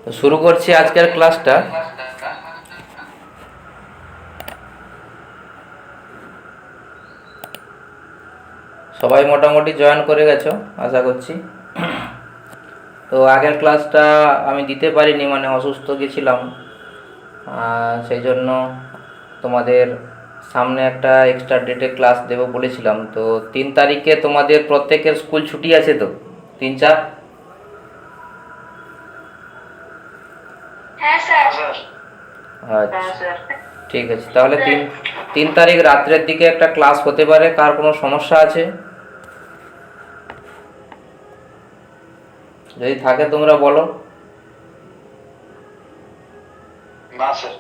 তো শুরু করছি আজকের ক্লাসটা। সবাই মোটামুটি জয়েন করে গেছো আশা করছি। তো আগের ক্লাসটা আমি দিতে পারিনি, মানে অসুস্থ গেছিলাম, সেই জন্য তোমাদের সামনে একটা এক্সট্রা ডেটে ক্লাস দেবো বলেছিলাম। তো 3 তারিখে তোমাদের প্রত্যেকের স্কুল ছুটি আছে তো? 3-4? হ্যাঁ স্যার। আচ্ছা, ঠিক আছে। তাহলে 3 তারিখ রাত্রের দিকে একটা ক্লাস হতে পারে। কার কোনো সমস্যা আছে? যদি থাকে তোমরা বলো। না স্যার,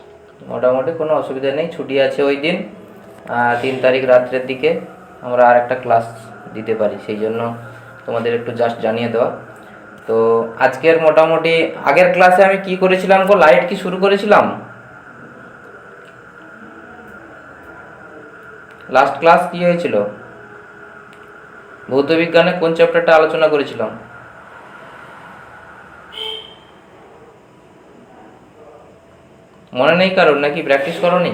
মোটামুটি কোনো অসুবিধা নেই, ছুটি আছে ওই দিন। 3 তারিখ রাত্রের দিকে আমরা আর একটা ক্লাস দিতে পারি, সেই জন্য তোমাদের একটু জাস্ট জানিয়ে দেওয়া। তো আজকের মোটামুটি আগের ক্লাসে আমি কি করেছিলাম গো? লাইট কি শুরু করেছিলাম? লাস্ট ক্লাস কি হয়েছিল? ভৌতবিজ্ঞানে কোন চ্যাপ্টারটা আলোচনা করেছিলাম? মনে নেই কারণ? নাকি প্র্যাকটিস করোনি?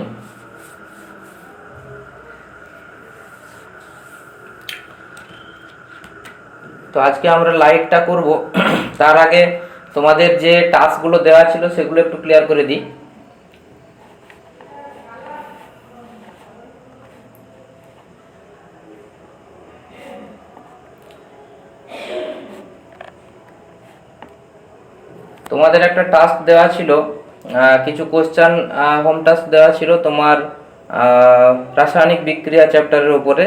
তো আজকে আমরা লাইটটা করব। তার আগে তোমাদের যে টাস্কগুলো দেওয়া ছিল সেগুলো একটু ক্লিয়ার করে দিই। তোমাদের একটা টাস্ক দেওয়া ছিল, কিছু কোশ্চেন হোম টাস্ক দেওয়া ছিল তোমার রাসায়নিক বিক্রিয়া চ্যাপ্টারের উপরে।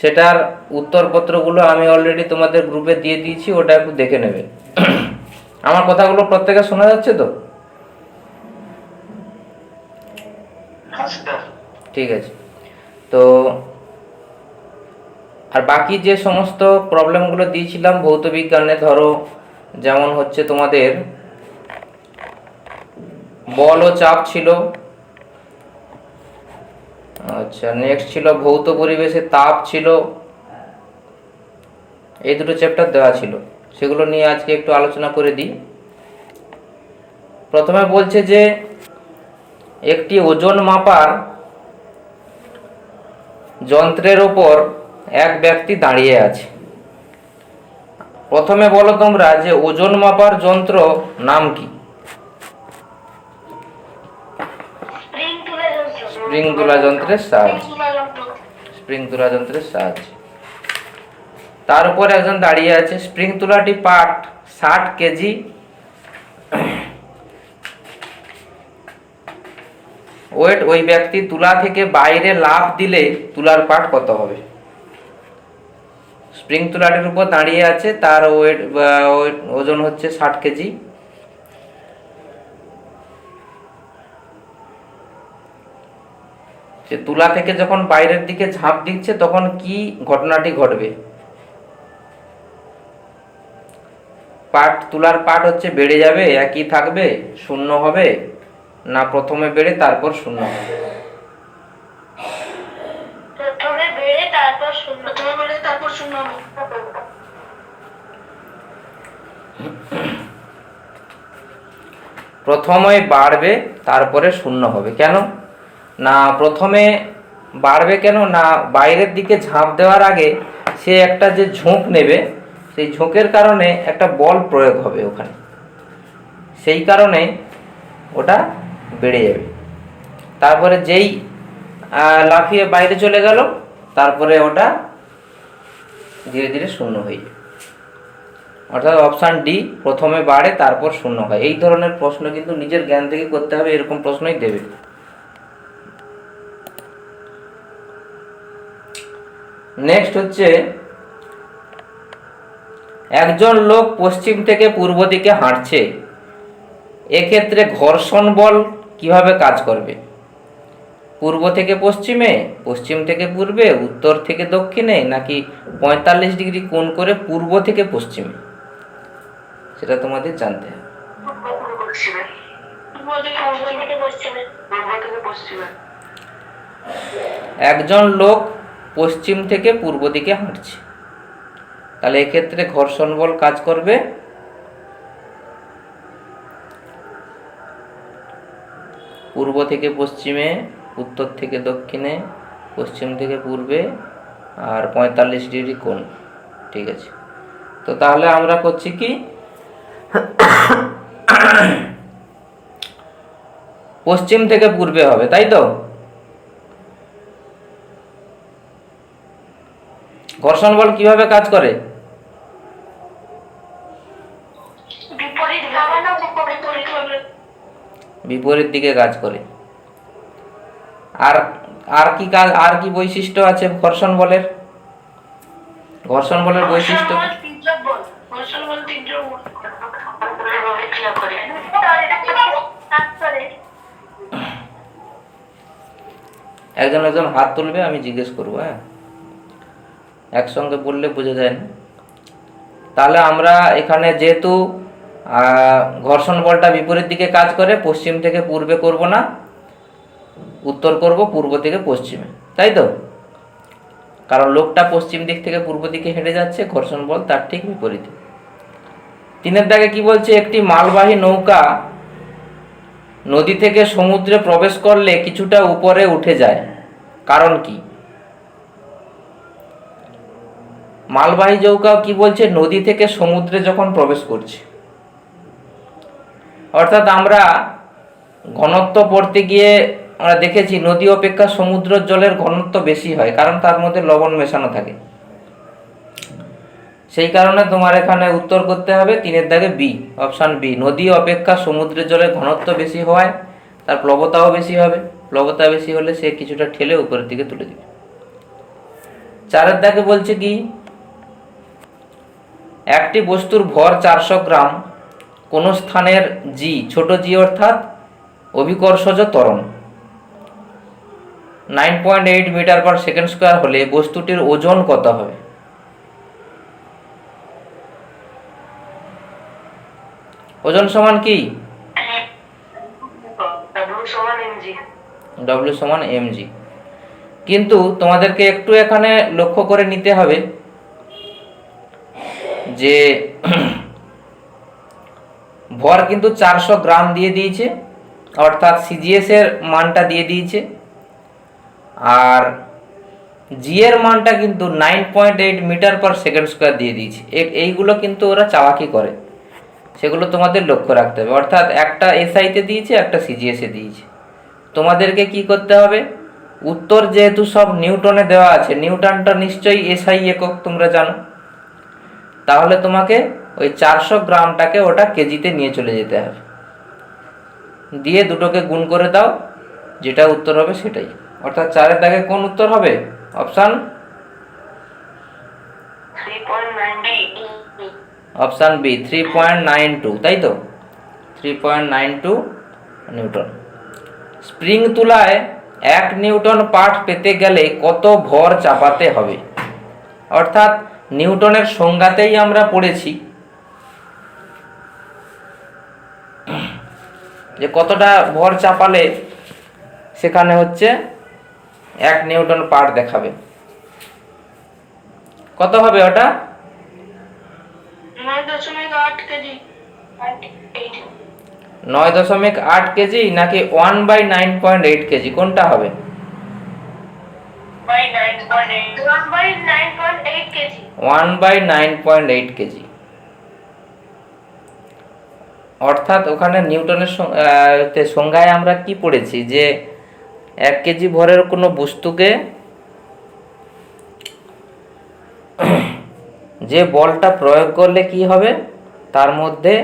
সেটার উত্তরপত্রগুলো আমি অলরেডি তোমাদের গ্রুপে দিয়ে দিয়েছি, ওটা একটু দেখে নেবে। আমার কথাগুলো প্রত্যেকে শোনা যাচ্ছে তো? ঠিক আছে। তো আর বাকি যে সমস্ত প্রবলেমগুলো দিয়েছিলাম ভৌতবিজ্ঞানে, ধরো যেমন হচ্ছে তোমাদের বল ও চাপ ছিল। আচ্ছা, নেক্সট ছিল ভৌত পরিবেশে তাপ ছিল। এই দুটো চ্যাপ্টার দেওয়া ছিল, সেগুলো নিয়ে আজকে একটু আলোচনা করে দিই। প্রথমে বলছে যে একটি ওজন মাপার যন্ত্রের ওপর এক ব্যক্তি দাঁড়িয়ে আছে। প্রথমে বলো তোমরা যে ওজন মাপার যন্ত্র নাম কি? স্প্রিং তুলা যন্ত্রের সাহায্য। স্প্রিং তুলা যন্ত্রের সাহায্য। তার উপর একজন দাঁড়িয়ে আছে। স্প্রিং তুলাটি পাট 60 কেজি। ওয়েট, ওই ব্যক্তি তুলা থেকে বাইরে লাফ দিলে তুলার পাট কত হবে? স্প্রিং তুলাটির উপর দাঁড়িয়ে আছে, তার ওয়েট ওজন হচ্ছে 60 কেজি। সে তুলা থেকে যখন বাইরের দিকে ঝাঁপ দিচ্ছে তখন কি ঘটনাটি ঘটবে? পাট, তুলার পাট হচ্ছে বেড়ে যাবে, একই থাকবে, শূন্য হবে, না প্রথমে বেড়ে তারপর শূন্য হবে? প্রথমে বেড়ে তারপর শূন্য হবে। প্রথমে বাড়বে তারপরে শূন্য হবে। কেন না প্রথমে বাড়বে? কেন না বাইরের দিকে ঝাঁপ দেওয়ার আগে সে একটা যে ঝোঁক নেবে, সেই ঝোঁকের কারণে একটা বল প্রয়োগ হবে ওখানে, সেই কারণে ওটা বেড়ে যাবে। তারপরে যেই লাফিয়ে বাইরে চলে গেল, তারপরে ওটা ধীরে ধীরে শূন্য হয়ে যাবে। অর্থাৎ অপশান ডি, প্রথমে বাড়ে তারপর শূন্য হয়। এই ধরনের প্রশ্ন কিন্তু নিজের জ্ঞান থেকে করতে হবে, এরকম প্রশ্নই দেবে। নেক্সট হচ্ছে একজন লোক পশ্চিম থেকে পূর্ব দিকে হাঁটছে, এক্ষেত্রে ঘর্ষণ বল কিভাবে কাজ করবে? পূর্ব থেকে পশ্চিমে, পশ্চিম থেকে পূর্বে, উত্তর থেকে দক্ষিণে, নাকি 45 ডিগ্রি কোণ করে পূর্ব থেকে পশ্চিমে? সেটা তোমাদের জানতে হবে। একজন লোক পশ্চিম থেকে পূর্ব দিকে হাঁটছে, তাহলে এক্ষেত্রে ঘর্ষণ বল কাজ করবে পূর্ব থেকে পশ্চিমে, উত্তর থেকে দক্ষিণে, পশ্চিম থেকে পূর্বে, আর 45 ডিগ্রি কোণ। ঠিক আছে, তো তাহলে আমরা করছি কি, পশ্চিম থেকে পূর্বে হবে, তাই তো? ঘর্ষণ বল কিভাবে কাজ করে? বিপরীত ভাবে না বিপরীত ভাবে? বিপরীত দিকে কাজ করে। আর আর কি কাজ, আর কি বৈশিষ্ট্য আছে ঘর্ষণ বলের? ঘর্ষণ বলের বৈশিষ্ট্য ঘর্ষণ বল তির্যক বল। একজন একজন হাত তুলবে, আমি জিজ্ঞেস করবো। হ্যাঁ, একসঙ্গে বললে বোঝা যায় না। তাহলে আমরা এখানে যেহেতু ঘর্ষণ বলটা বিপরীত দিকে কাজ করে, পশ্চিম থেকে পূর্বে করব না, উত্তর করব, পূর্ব থেকে পশ্চিমে, তাই তো? কারণ লোকটা পশ্চিম দিক থেকে পূর্ব দিকে হেঁটে যাচ্ছে, ঘর্ষণ বল তার ঠিক বিপরীতে। 3 দাগে কি বলছে? একটি মালবাহী নৌকা নদী থেকে সমুদ্রে প্রবেশ করলে কিছুটা উপরে উঠে যায়, কারণ কি? মালবাহী নৌকা কি বলছে? নদী থেকে সমুদ্রে যখন প্রবেশ করছে, অর্থাৎ আমরা ঘনত্ব পড়তে গিয়ে আমরা দেখেছি নদী অপেক্ষা সমুদ্রের জলের ঘনত্ব বেশি হয়, কারণ তার মধ্যে লবণ মেশানো থাকে। সেই কারণে তোমার এখানে উত্তর করতে হবে 3 দাগে বি, অপশান বি। নদী অপেক্ষা সমুদ্রের জলের ঘনত্ব বেশি হওয়ায় তার প্লবতাও বেশি হবে, প্লবতা বেশি হলে সে কিছুটা ঠেলে উপরের দিকে তুলে দিবে। 4 দাগে বলছে কি, একটি বস্তুর ভর 400 গ্রাম কোন স্থানের জি, ছোট জি অর্থাৎ অভিকর্ষজ ত্বরণ 9.8 মিটার পার সেকেন্ড স্কয়ার হলে বস্তুটির ওজন কত হবে? ওজন সমান কি? W সমান mg। কিন্তু তোমাদেরকে একটু এখানে লক্ষ্য করে নিতে হবে যে ভর কিন্তু 400 গ্রাম দিয়ে দিয়েছে, অর্থাৎ সিজিএস এর মানটা দিয়ে দিয়েছে, আর জি এর মানটা কিন্তু 9.8 মিটার পার সেকেন্ড স্কয়ার দিয়ে দিয়েছে। এইগুলো কিন্তু ওরা চালাকি করে, সেগুলো তোমাদের লক্ষ্য রাখতে হবে। অর্থাৎ একটা এসআইতে দিয়েছে, একটা সিজিএসে দিয়েছে। তোমাদেরকে কি করতে হবে? উত্তর যেহেতু সব নিউটনে দেওয়া আছে, নিউটনটা নিশ্চয়ই এসআই একক তোমরা জানো, তাহলে তোমাকে ওই 400 গ্রামটাকে ওটা কেজিতে নিয়ে চলে যেতে হবে, দিয়ে দুটোকে গুণ করে দাও, যেটা উত্তর হবে সেটাই। অর্থাৎ 4 দাগে কোন উত্তর হবে? অপশান অপশান বি, 3.92, তাই তো? 3.92 নিউটন। স্প্রিং তুলায় 1 নিউটন পাঠ পেতে গেলে কত ভর চাপাতে হবে? অর্থাৎ নিউটনের সংজ্ঞাতেই আমরা পড়েছি যে কতটা ভর চাপালে সেখানে হচ্ছে 1 নিউটন পাঠ দেখাবে। কত হবে ওটা? 9.8 কেজি। 9.8 কেজি নাকি 1/9.8 কেজি, কোনটা হবে? 1/9.8 কেজি। 1/9.8 কেজি। অর্থাৎ ওখানে নিউটনের সংজ্ঞায় আমরা কি পড়েছি যে 1 কেজি ভরের কোনো বস্তুকে যে বলটা প্রয়োগ করলে কি হবে, তার মধ্যে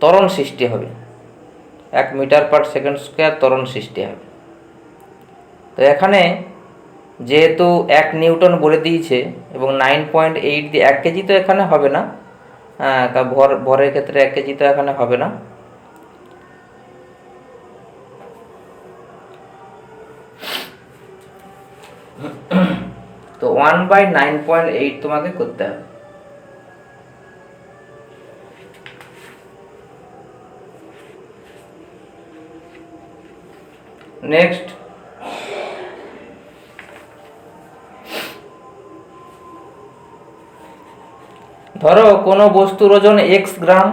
ত্বরণ সৃষ্টি হবে, 1 মিটার পার সেকেন্ড স্কয়ার ত্বরণ সৃষ্টি হবে। তো এখানে যেহেতু 1 নিউটন বলে দিয়েছে এবং 9.8 দিয়ে 1 কেজি তো এখানে হবে না, ভরের ক্ষেত্রে 1 কেজি তো এখানে হবে না। তো 1/9.8 তোমাকে করতে হবে। নেক্সট, ধরো কোনো বস্তুর ওজন x গ্রাম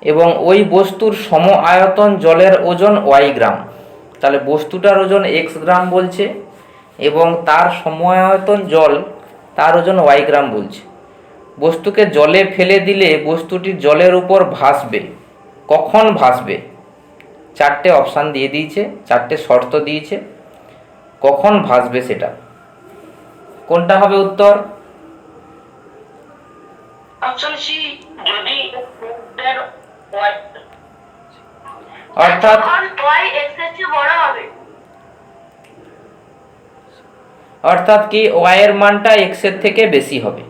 এবং ওই বস্তুর সম আয়তন জলের ওজন ওয়াই গ্রাম। তাহলে বস্তুটার ওজন এক্স গ্রাম বলছে এবং তার সম আয়তন জল, তার ওজন ওয়াই গ্রাম বলছে। বস্তুকে জলে ফেলে দিলে বস্তুটি জলের উপর ভাসবে। কখন ভাসবে? চারটে অপশান দিয়ে দিয়েছে, চারটে শর্ত দিয়েছে, কখন ভাসবে সেটা। কোনটা হবে উত্তর? অপশন সি, যদি অর্থাৎ যখন y x এর চেয়ে বড় হবে। অর্থাৎ কি ওয়াই এর মানটা এক্স এর থেকে বেশি হবে।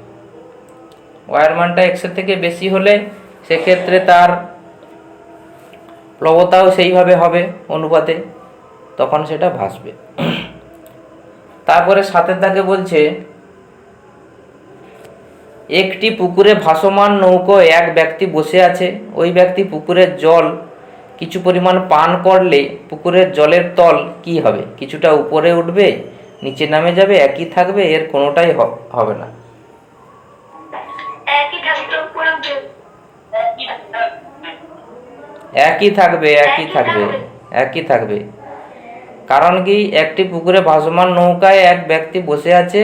ওয়াই এর মানটা এক্স এর থেকে বেশি হলে সেক্ষেত্রে তার প্লবতাও সেইভাবে হবে অনুপাতে, তখন সেটা ভাসবে। তারপরে সাথে তাকে বলছে একটি পুকুরে ভাসমান নৌকো এক ব্যক্তি বসে আছে। ওই ব্যক্তি পুকুরের জল কিছু পরিমাণ পান করলে পুকুরের জলের তল কি হবে? কিছুটা উপরে উঠবে, নিচে নামে যাবে, একই থাকবে, এর কোনোটাই হবে না। একই থাকবে, উপরে উঠে একই থাকবে, একই থাকবে, একই থাকবে। কারণ কি, একটি পুকুরে ভাসমান নৌকায় এক ব্যক্তি বসে আছে।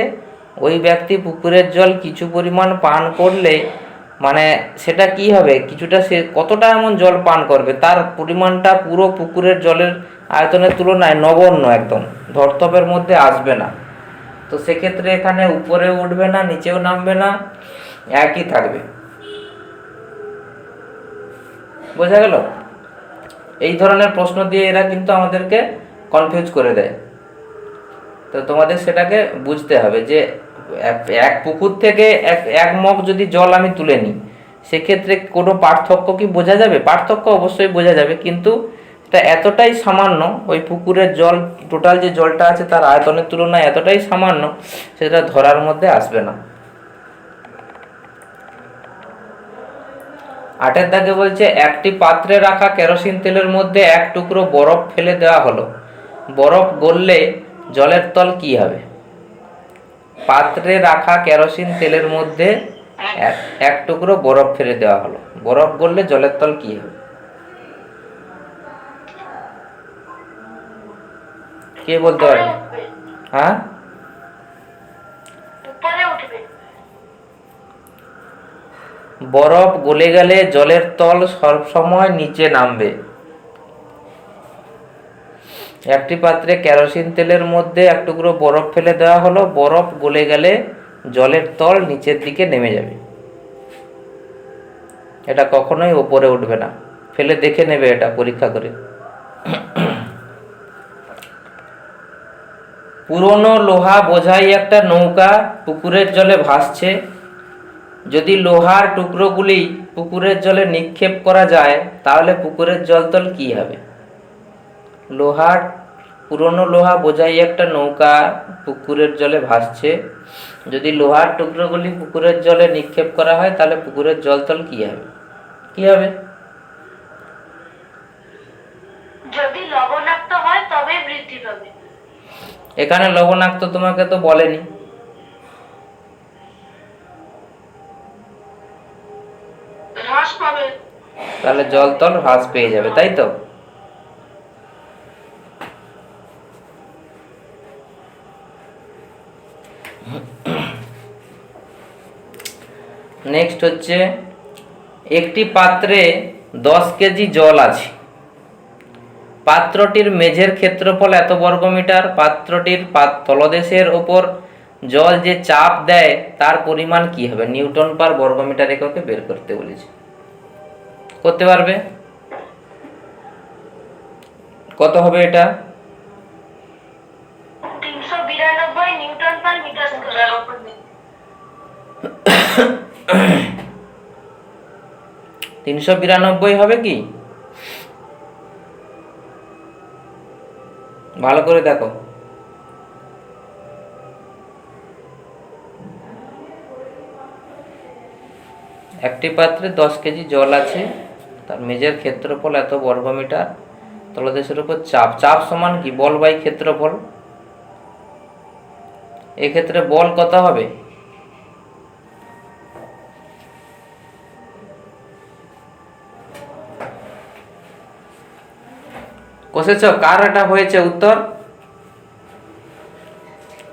ওই ব্যক্তি পুকুরের জল কিছু পরিমাণ পান করলে মানে সেটা কি হবে? কিছুটা, সে কতটা এমন জল পান করবে তার পরিমাণটা পুরো পুকুরের জলের আয়তনের তুলনায় নগণ্য, একদম ধর্তব্যের মধ্যে আসবে না। তো সেক্ষেত্রে এখানে উপরেও উঠবে না, নিচেও নামবে না, একই থাকবে। বোঝা গেল? এই ধরনের প্রশ্ন দিয়ে এরা কিন্তু আমাদেরকে কনফিউজ করে দেয়। তো তোমাদের সেটাকে বুঝতে হবে যে এক পুকুর থেকে এক মগ যদি জল আমি তুলে নিই, সেক্ষেত্রে কোনো পার্থক্য কি বোঝা যাবে? পার্থক্য অবশ্যই বোঝা যাবে, কিন্তু এটা এতটাই সামান্য, ওই পুকুরের জল টোটাল যে জলটা আছে তার আয়তনের তুলনায় এতটাই সামান্য, সেটা ধরার মধ্যে আসবে না। 8 দাগে বলছে একটি পাত্রে রাখা কেরোসিন তেলের মধ্যে এক টুকরো বরফ ফেলে দেওয়া হলো। বরফ গললে জলের তল কি হবে? পাত্রে রাখা কেরোসিন তেলের মধ্যে এক টুকরো বরফ ফেলে দেওয়া হলো, বরফ গললে জলের তল কি হবে? কে বলতে পারবে? হ্যাঁ, উপরে উঠবে। বরফ গলে গেলে জলের তল সবসময় নিচে নামবে। একটি পাত্রে কেরোসিন তেলের মধ্যে এক টুকরো বরফ ফেলে দেওয়া হলো, বরফ গলে গেলে জলের তল নিচের দিকে নেমে যাবে। এটা কখনোই ওপরে উঠবে না। ফেলে দেখে নেবে এটা পরীক্ষা করে। পুরনো লোহা বোঝাই একটা নৌকা পুকুরের জলে ভাসছে। যদি লোহার টুকরোগুলি পুকুরের জলে নিক্ষেপ করা যায় তাহলে পুকুরের জলতল কি হবে? পুরনো লোহা বোঝাই একটা নৌকা পুকুরের জলে ভাসছে। যদি লোহার টুকরোগুলি পুকুরের জলে নিক্ষেপ করা হয় তাহলে পুকুরের জলতল কি হবে? কি হবে? যদি লবণাক্ত হয় তবে বৃদ্ধি পাবে। এখানে লবণাক্ত তোমাকে তো বলেনি। হ্রাস পাবে। তাহলে জলতল হ্রাস পেয়ে যাবে, তাই তো? নেক্সট হচ্ছে একটি পাত্রে 10 কেজি জল আছে। পাত্রটির মেঝের ক্ষেত্রফল এত বর্গমিটার। পাত্রটির তলদেশের ওপর জল যে চাপ দেয় তার পরিমাণ কি হবে? নিউটন পার বর্গমিটার এককে বের করতে বলেছে। করতে পারবে? কত হবে এটা? 392 নিউটন পার মিটার স্কয়ার। 392 হবে কি? ভালো করে দেখো। একটি পাত্রে 10 কেজি জল আছে, তার মেঝের ক্ষেত্রফল এত বর্গমিটার, তলদেশের উপর চাপ। চাপ সমান কি? বল বাই ক্ষেত্রফল। এক্ষেত্রে বল কত হবে? কষেছো? কার এটা হয়েছে উত্তর?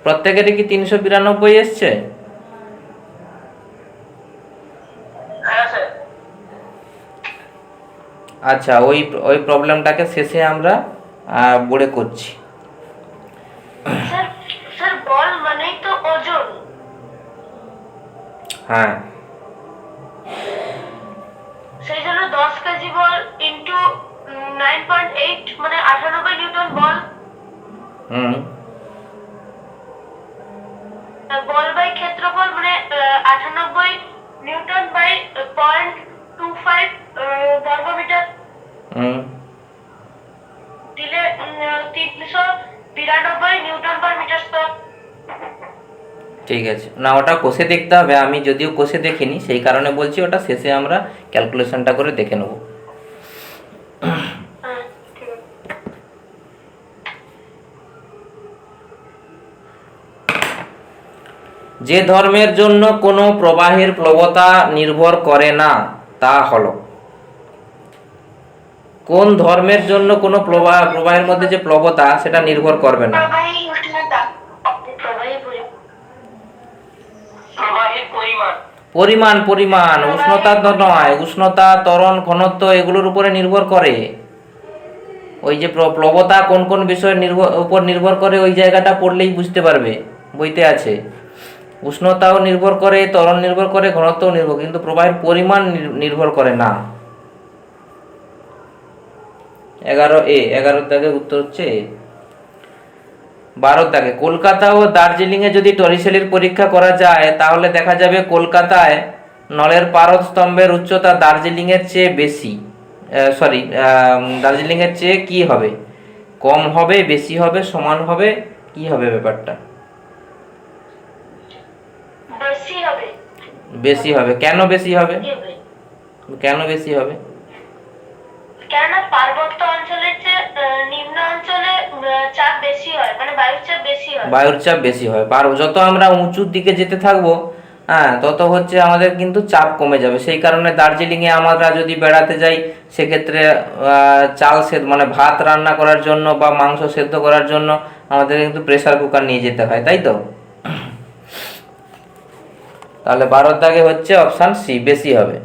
প্রত্যেকেরই কি 392 এসছে? হ্যাঁ স্যার। আচ্ছা, ওই ওই প্রবলেমটাকে শেষে আমরা বোর্ডে করছি। স্যার স্যার বল মানেই তো ওজন। হ্যাঁ, সেই জন্য 10 কেজি বল ইন্টু 9.8 মানে 98 Newton ball. Hmm, ball by ক্ষেত্রফল মানে 98 নিউটন বাই 0.25 বর্গমিটার হুম, দিলে 392 নিউটন পার মিটার স্কয়ার। ঠিক আছে। না, ওটা কষে দেখতে হবে, আমি যদিও কষে দেখিনি, সেই কারণে বলছি ওটা শেষে আমরা ক্যালকুলেশনটা করে দেখে নেব। হ্যাঁ, ঠিক আছে। যে ধর্মের জন্য কোনো প্রবাহের প্লবতা নির্ভর করে না তা হলো। কোন ধর্মের জন্য কোনো প্রবাহের মধ্যে যে প্লবতা সেটা নির্ভর করবে না? প্রবাহী উষ্ণতা, প্রবাহী পরিমাণ। প্রবাহের পরিমাণ। পরিমাণ উষ্ণতা তো নয়, উষ্ণতা, ত্বরণ, ঘনত্ব এগুলোর উপরে নির্ভর করে। ওই যে প্লবতা কোন কোন বিষয়ের উপর নির্ভর করে ওই জায়গাটা পড়লেই বুঝতে পারবে, বইতে আছে। উষ্ণতাও নির্ভর করে, ত্বরণ নির্ভর করে, ঘনত্বও নির্ভর, কিন্তু প্রবাহের পরিমাণ নির্ভর করে না। 11A, 11 দাগে উত্তর হচ্ছে A। 12 দাগে, কলকাতা ও দার্জিলিংয়ে যদি টরিসেলির পরীক্ষা করা যায় তাহলে দেখা যাবে কলকাতায় নলের পারদ স্তম্ভের উচ্চতা দার্জিলিংয়ের চেয়ে বেশি। দার্জিলিংয়ের চেয়ে কি হবে? কম হবে, বেশি হবে, সমান হবে, কি হবে ব্যাপারটা? বেশি হবে। বেশি হবে। কেন বেশি হবে? কি হবে? কেন বেশি হবে? কেননা পার্বত্য অঞ্চলের চেয়ে নিম্ন অঞ্চলে চাপ বেশি হয়, মানে বায়ুর চাপ বেশি হয়। বায়ুর চাপ বেশি হয়। যত আমরা উঁচুর দিকে যেতে থাকবো, হ্যাঁ, তত হচ্ছে আমাদের কিন্তু চাপ কমে যাবে। সেই কারণে দার্জিলিংয়ে আমরা যদি বেড়াতে যাই সেক্ষেত্রে চাল সেদ্ধ মানে ভাত রান্না করার জন্য বা মাংস সেদ্ধ করার জন্য আমাদের কিন্তু প্রেসার কুকার নিয়ে যেতে হয়, তাই তো? তাহলে 12 দাগে হচ্ছে অপশান সি, বেশি হবে।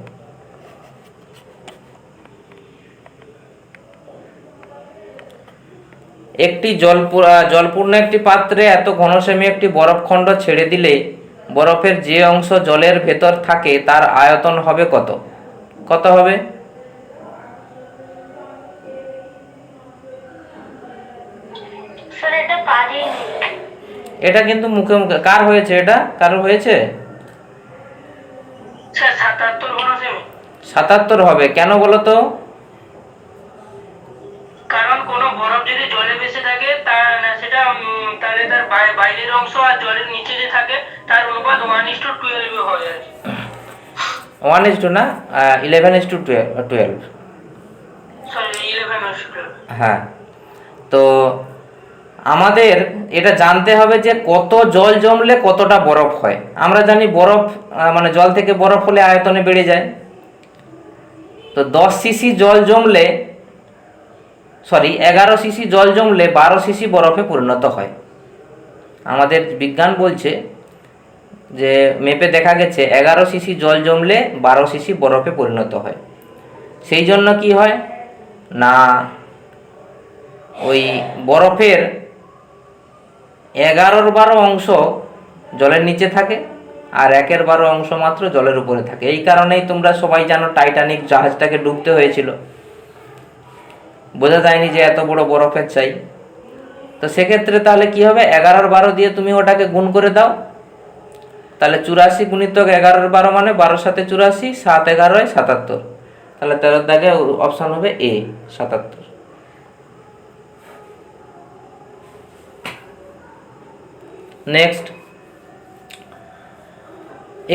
একটি জলপূর্ণ একটি পাত্রে এত ঘন সেমি একটি বরফখণ্ড ছেড়ে দিলে বরফের যে অংশ জলের ভেতর থাকে তার আয়তন হবে কত? কত হবে? স্যার এটা পারি। এটা কিন্তু মুখে মুখে কার হয়েছে? এটা কারোর হয়েছে? স্যার 77 ঘন সেমি। 77 হবে। কেন বলো তো? কারণ কোন বরফ যদি জলে ভেসে থাকে তাহলে তার বাইরের অংশ আর জলের নিচে যে থাকে তার অনুপাত 1:12 হয়ে যায়। 1:2 না, 11:12। সরি, 11:12। হ্যাঁ, তো আমাদের এটা জানতে হবে যে কত জল জমলে কতটা বরফ হয়। আমরা জানি বরফ মানে জল থেকে বরফ হলে আয়তনে বেড়ে যায়। তো 10 সিসি জল জমলে 11 সিসি জল জমলে 12 সিসি বরফে পরিণত হয়। আমাদের বিজ্ঞান বলছে যে মেপে দেখা গেছে 11 সিসি জল জমলে 12 সিসি বরফে পরিণত হয়। সেই জন্য কি হয় না, ওই বরফের 11/12 অংশ জলের নিচে থাকে আর 1/12 অংশ মাত্র জলের উপরে থাকে। এই কারণেই তোমরা সবাই জানো টাইটানিক জাহাজটাকে ডুবতে হয়েছিল, বোঝা যায়নি যে এত বড় বরফের চাই। তো সেক্ষেত্রে তাহলে কি হবে, 11/12 দিয়ে তুমি ওটাকে গুণ করে দাও, তাহলে 84 গুণিতক 11/12 মানে 12 সাথে 84, 7 11 77। তাহলে 13 দাগে অপশান হবে এ, 77। নেক্সট,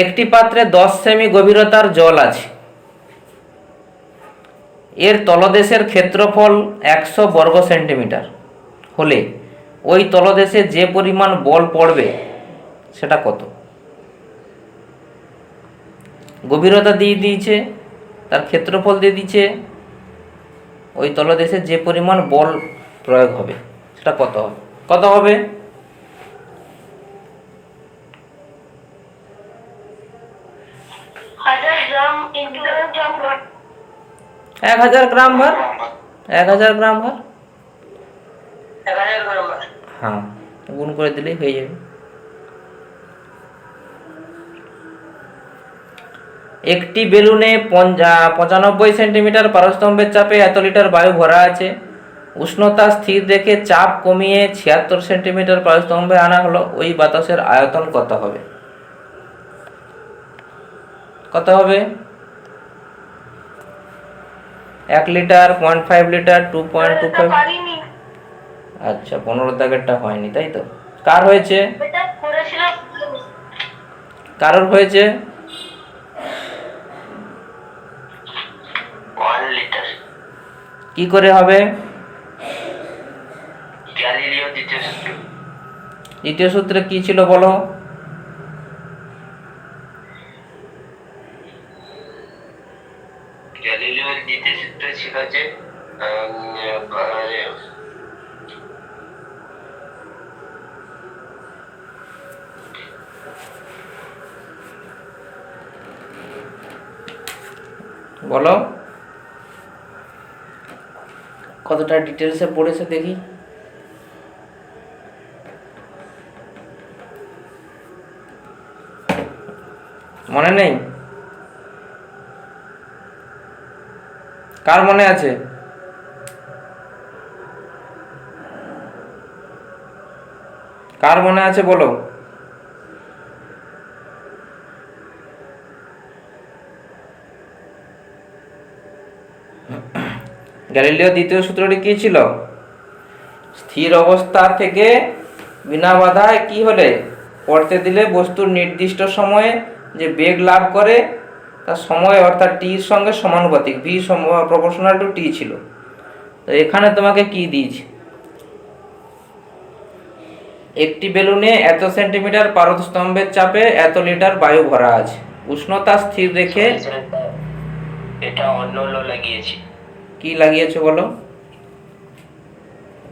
একটি পাত্রে 10 সেমি গভীরতার জল আছে, এর তলদেশের ক্ষেত্রফল 100 বর্গ সেন্টিমিটার হলে ওই তলদেশে যে পরিমাণ বল পড়বে সেটা কত? গভীরতা দিয়ে দিয়েছে, তার ক্ষেত্রফল দিয়ে দিয়েছে, ওই তলদেশে যে পরিমাণ বল প্রয়োগ হবে সেটা কত হবে? কত হবে? 1000 গ্রাম ইন্টু গ্রাম 1000 গ্রাম ভার। 1000 গ্রাম ভার, 1000 গ্রাম ভার। হ্যাঁ, গুণ করে দিলেই হয়ে যাবে। একটি বেলুনে 95 সেন্টিমিটার পারস্তম্ভের চাপে এত লিটার বায়ু ভরা আছে। উষ্ণতা স্থির রেখে চাপ কমিয়ে 76 সেন্টিমিটার পারস্তম্ভে আনা হলো। ওই বাতাসের আয়তন কত হবে? কত হবে? 1 লিটার, 0.5 লিটার, 2.25? পারিনি, আচ্ছা, 15 দাগেরটা হয়নি, তাই তো? কার হয়েছে? এটা করেছিলাম। কারোর হয়েছে? 1 লিটার। কি করে হবে? গ্যালিলিও দ্বিতীয় সূত্র। দ্বিতীয় সূত্রে কি ছিল বলো? গ্যালিলিওর দ্বিতীয় সূত্র ছিল যে বলো, কতটা ডিটেলসে পড়েছে দেখি। মনে নেই? কার মনে আছে? কার মনে আছে বলো? গ্যালিলিও দ্বিতীয় সূত্রটি কি ছিল? স্থির অবস্থা থেকে বিনা বাধায় কি হলে পড়তে দিলে বস্তুর নির্দিষ্ট সময়ে যে বেগ লাভ করে তার সময় অর্থাৎ টির সঙ্গে সমানুপাতিক, ভি প্রপোর্শনাল টু টি ছিল। তো এখানে তোমাকে কি দিয়েছে? একটি বেলুনে এত সেন্টিমিটার পারস্তম্ভের চাপে এত লিটার বায়ু ভরা আছে। উষ্ণতা স্থির রেখে, এটা অন্য লাগিয়েছি। কি লাগিয়েছো বলো?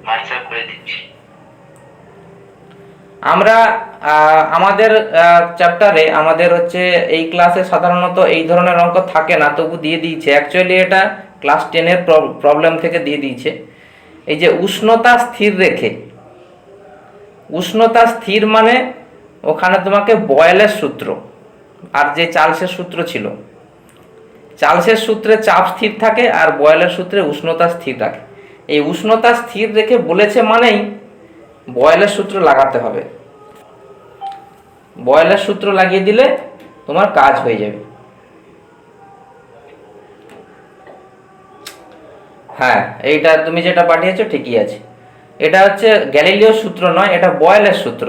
হোয়াটসঅ্যাপ করে দিচ্ছি। আমরা আমাদের চ্যাপ্টারে আমাদের হচ্ছে এই ক্লাসে সাধারণত এই ধরনের অঙ্ক থাকে না, তবু দিয়ে দিয়েছে। অ্যাকচুয়ালি এটা ক্লাস 10-এর প্রবলেম থেকে দিয়ে দিয়েছে। এই যে উষ্ণতা স্থির রেখে, উষ্ণতা স্থির মানে ওখানে তোমাকে বয়েলের সূত্র আর যে চার্লসের সূত্র ছিল, চার্লসের সূত্রে চাপ স্থির থাকে আর বয়েলের সূত্রে উষ্ণতা স্থির থাকে। এই উষ্ণতা স্থির রেখে বলেছে মানেই বয়েলের সূত্র লাগাতে হবে। বয়েলের সূত্র লাগিয়ে দিলে তোমার কাজ হয়ে যাবে। হ্যাঁ, এইটা তুমি যেটা পাঠিয়েছো ঠিকই আছে। এটা হচ্ছে গ্যালিলিও সূত্র নয়, এটা বয়েলের সূত্র।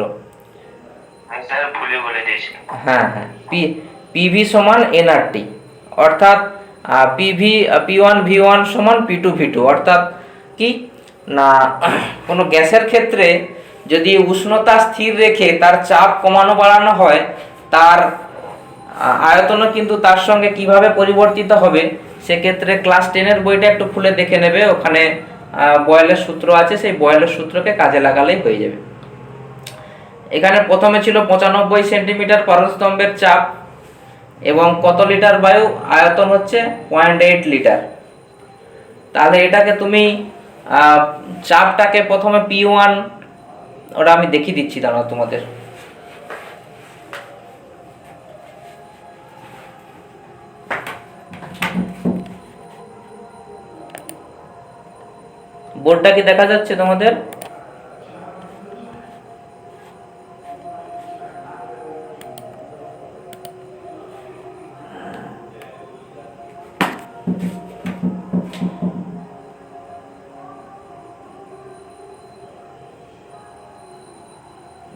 স্যার ভুলে বলে দিয়েছি। হ্যাঁ হ্যাঁ, পিভি সমান এনআরটি, অর্থাৎ পিভি P1 V1 সমান P2 V2। অর্থাৎ কি না, কোনো গ্যাসের ক্ষেত্রে যদি উষ্ণতা স্থির রেখে তার চাপ কমানো বাড়ানো হয়, তার আয়তনও কিন্তু তার সঙ্গে কিভাবে পরিবর্তিত হবে সেক্ষেত্রে ক্লাস 10-এর বইটা একটু খুলে দেখে নেবে। ওখানে বয়েলের সূত্র আছে, সেই বয়েলের সূত্রকে কাজে লাগালেই হয়ে যাবে। এখানে প্রথমে ছিল 95 সেন্টিমিটার পারস্তম্ভের চাপ এবং কত লিটার বায়ু, আয়তন হচ্ছে 0.8 লিটার। তাহলে এটাকে তুমি চাপটাকে প্রথমে P1, ওটা আমি দেখিয়ে দিচ্ছি, দাঁড়াও তোমাদের। বোর্ডটা কি দেখা যাচ্ছে তোমাদের?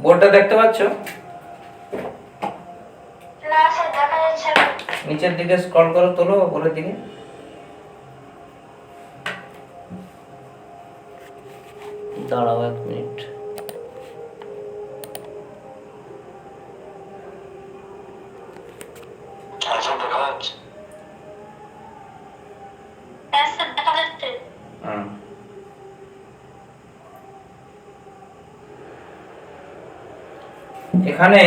বোর্ডটা দেখতে পাচ্ছ? না স্যার, দেখা যাচ্ছে না। নিচের দিকে স্ক্রল করো, তোলো উপরের দিকে। দাঁড়াও 1 মিনিট। আচ্ছা, দেখা যাচ্ছে। হ্যাঁ স্যার, দেখা যাচ্ছে। এখানে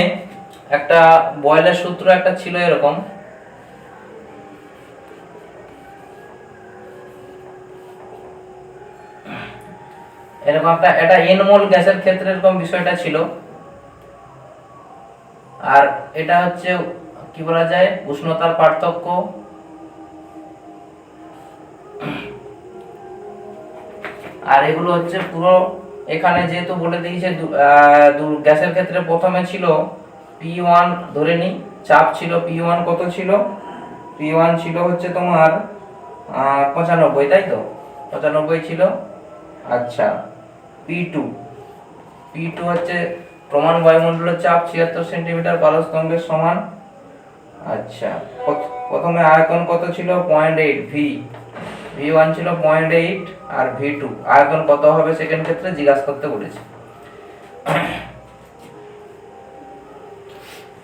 একটা বয়েলের সূত্র একটা ছিল এরকম, এরকম একটা এটা এন মোল গ্যাসের ক্ষেত্রে এরকম বিষয়টা ছিল। আর এটা হচ্ছে কি বলা যায় উষ্ণতার পার্থক্য, আর এগুলো হচ্ছে পুরো এখানে যেহেতু বলে দিয়েছে গ্যাসের ক্ষেত্রে প্রথমে ছিল P1, ধরে নি চাপ ছিল P1, কত ছিল P1 ছিল হচ্ছে তোমার 95, তাই তো 95 ছিল। আচ্ছা P2 হচ্ছে প্রমাণ বায়ুমণ্ডলের চাপ 76 সেন্টিমিটার বায়ু স্তম্ভের সমান। আচ্ছা প্রথমে আয়তন কত ছিল 0.8 V1 ছিল 0.8 আর V2 আয়তন কত হবে সেকেন্ড ক্ষেত্রে জিজ্ঞাসা করতে বলেছে।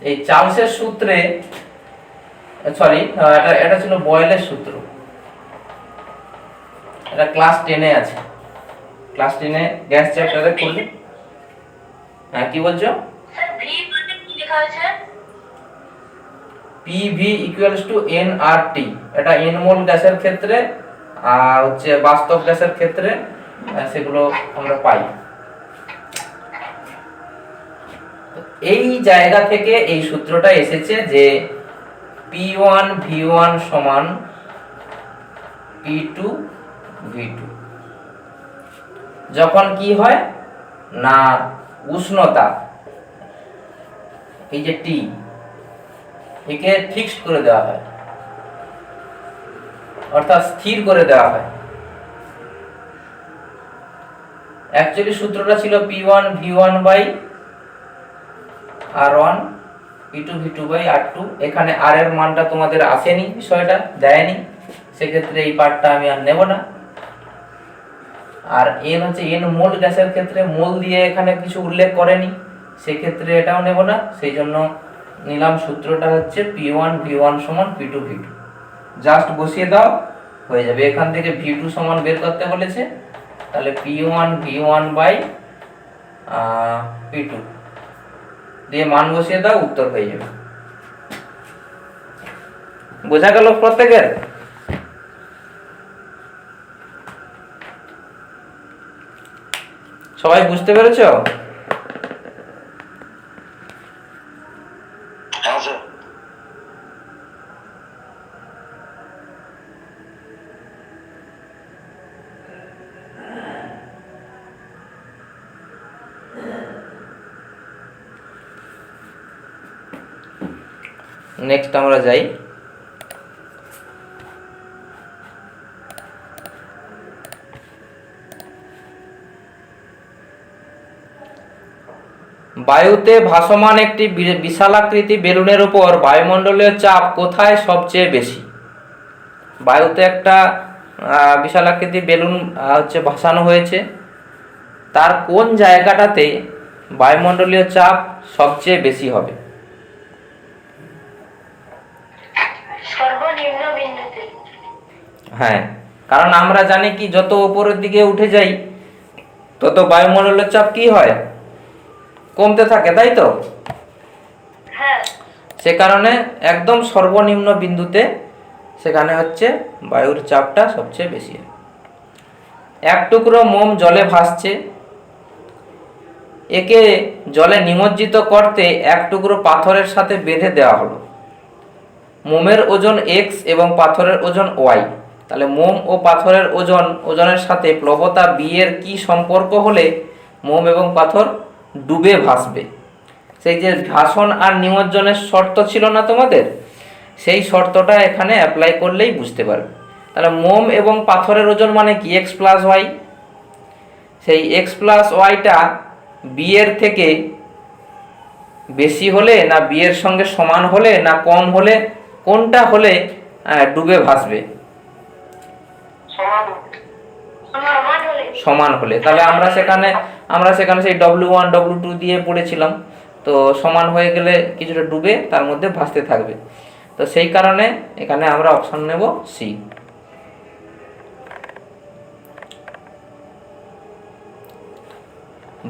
এই চার্লসের সূত্রে সরি এটা ছিল বয়েলের সূত্র, এটা ক্লাস 10-এ আছে, ক্লাস 10-এ গ্যাস চ্যাপ্টারে পড়লে। হ্যাঁ কি বলছো? স্যার ভি মানে কি লেখা আছে? PV = nRT, এটা n মোল গ্যাসের ক্ষেত্রে আর হচ্ছে বাস্তব গ্যাসের ক্ষেত্রে সেগুলো আমরা পাই। এই জায়গা থেকে এই সূত্রটা এসেছে যে P1 V1 সমান P2 V2। যখন কি হয় না উষ্ণতা এই যে T একে ফিক্সড করে দেওয়া হয়, অর্থাৎ স্থির করে দেওয়া হয়। অ্যাকচুয়ালি সূত্রটা ছিল P1 V1 by R1 P2 V2 by R2। এখানে R এর মানটা তোমাদের আসেনি, বিষয়টা দেয়নি, সেক্ষেত্রে এই পার্টটা আমি আর নেব না। আর n হচ্ছে n মোল গ্যাসের ক্ষেত্রে, মোল দিয়ে এখানে কিছু উল্লেখ করেনি, সেক্ষেত্রে এটাও নেব না, সেই জন্য নিলাম সূত্রটা হচ্ছে P1 V1 সমান P2 V2। জাস্ট বসিয়ে দাও হয়ে যাবে। এখান থেকে V2 সমান বের করতে বলেছে, তাহলে P1 V1 বাই P2 দিয়ে মান বসিয়ে দাও, উত্তর হয়ে যাবে। বোঝা গেল প্রত্যেকের? সবাই বুঝতে পেরেছো? হ্যাঁ স্যার। নেক্সট আমরা যাই। বায়ুতে ভাসমান একটি বিশালাকৃতি বেলুনের উপর বায়ুমণ্ডলীয় চাপ কোথায় সবচেয়ে বেশি? বায়ুতে একটা বিশালাকৃতি বেলুন হচ্ছে ভাসানো হয়েছে, তার কোন জায়গাটাতে বায়ুমণ্ডলীয় চাপ সবচেয়ে বেশি হবে? সর্বনিম্ন বিন্দুতে। হ্যাঁ, কারণ আমরা জানি কি যত উপরের দিকে উঠে যাই তত বায়ুমণ্ডলের চাপ কি হয়, কমতে থাকে, তাই তো? হ্যাঁ। সে কারণে একদম সর্বনিম্ন বিন্দুতে সেখানে হচ্ছে বায়ুর চাপটা সবচেয়ে বেশি। এক টুকরো মোম জলে ভাসছে, একে জলে নিমজ্জিত করতে এক টুকরো পাথরের সাথে বেঁধে দেওয়া হলো। মোমের ওজন x এবং পাথরের ওজন y, তাহলে মোম ও পাথরের ওজনের সাথে প্লবতা b এর কি সম্পর্ক হলে মোম এবং পাথর ডুবে ভাসবে? সেই যে ভাসন আর নিমজ্জনের শর্ত ছিল না তোমাদের, সেই শর্তটা এখানে অ্যাপ্লাই করলেই বুঝতে পারবে। তাহলে মোম এবং পাথরের ওজন মানে কি x প্লাস ওয়াই, সেই x প্লাস ওয়াইটা বি এর থেকে বেশি হলে না বি এর সঙ্গে সমান হলে না কম হলে, কোনটা হলে ডুবে ভাসবে? সমান হলে। তাহলে আমরা সেখানে সেই W1 W2 দিয়ে পড়েছিলাম, তো সমান হয়ে গেলে কিছুটা ডুবে তার মধ্যে ভাসতে থাকবে। তো সেই কারণে এখানে আমরা অপশন নেব সি।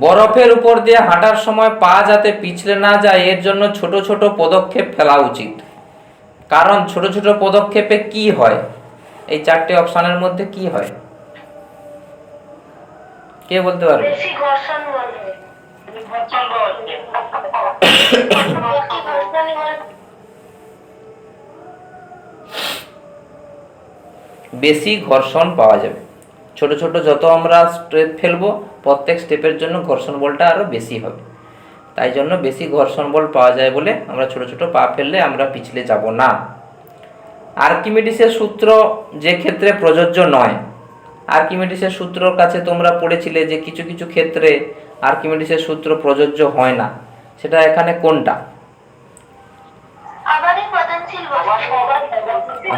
বরফের উপর দিয়ে হাঁটার সময় পা যাতে পিছলে না যায় এর জন্য ছোট ছোট পদক্ষেপ ফেলা উচিত। কারণ ছোট ছোট পদক্ষেপে কি হয়? এই চারটে অপশনের মধ্যে কি হয়? কে বলতে পারবে? বেশি ঘর্ষণ বল। ঘর্ষণ বল। বেশি ঘর্ষণই বল। বেশি ঘর্ষণ পাওয়া যাবে। ছোট ছোট যত আমরা স্টেপ ফেলবো প্রত্যেক স্টেপের জন্য ঘর্ষণ বলটা আরো বেশি হবে। তাই জন্য বেশি ঘর্ষণ বল পাওয়া যায় বলে আমরা ছোট ছোট পা ফেললে আমরা পিছলে যাব না। আর্কিমিডিসের সূত্র যে ক্ষেত্রে প্রযোজ্য নয়, আর্কিমিডিসের সূত্রর কাছে তোমরা পড়েছিলে যে কিছু কিছু ক্ষেত্রে আর্কিমিডিসের সূত্র প্রযোজ্য হয় না, সেটা এখানে কোনটা? আবারই পতনশীল বস্তু।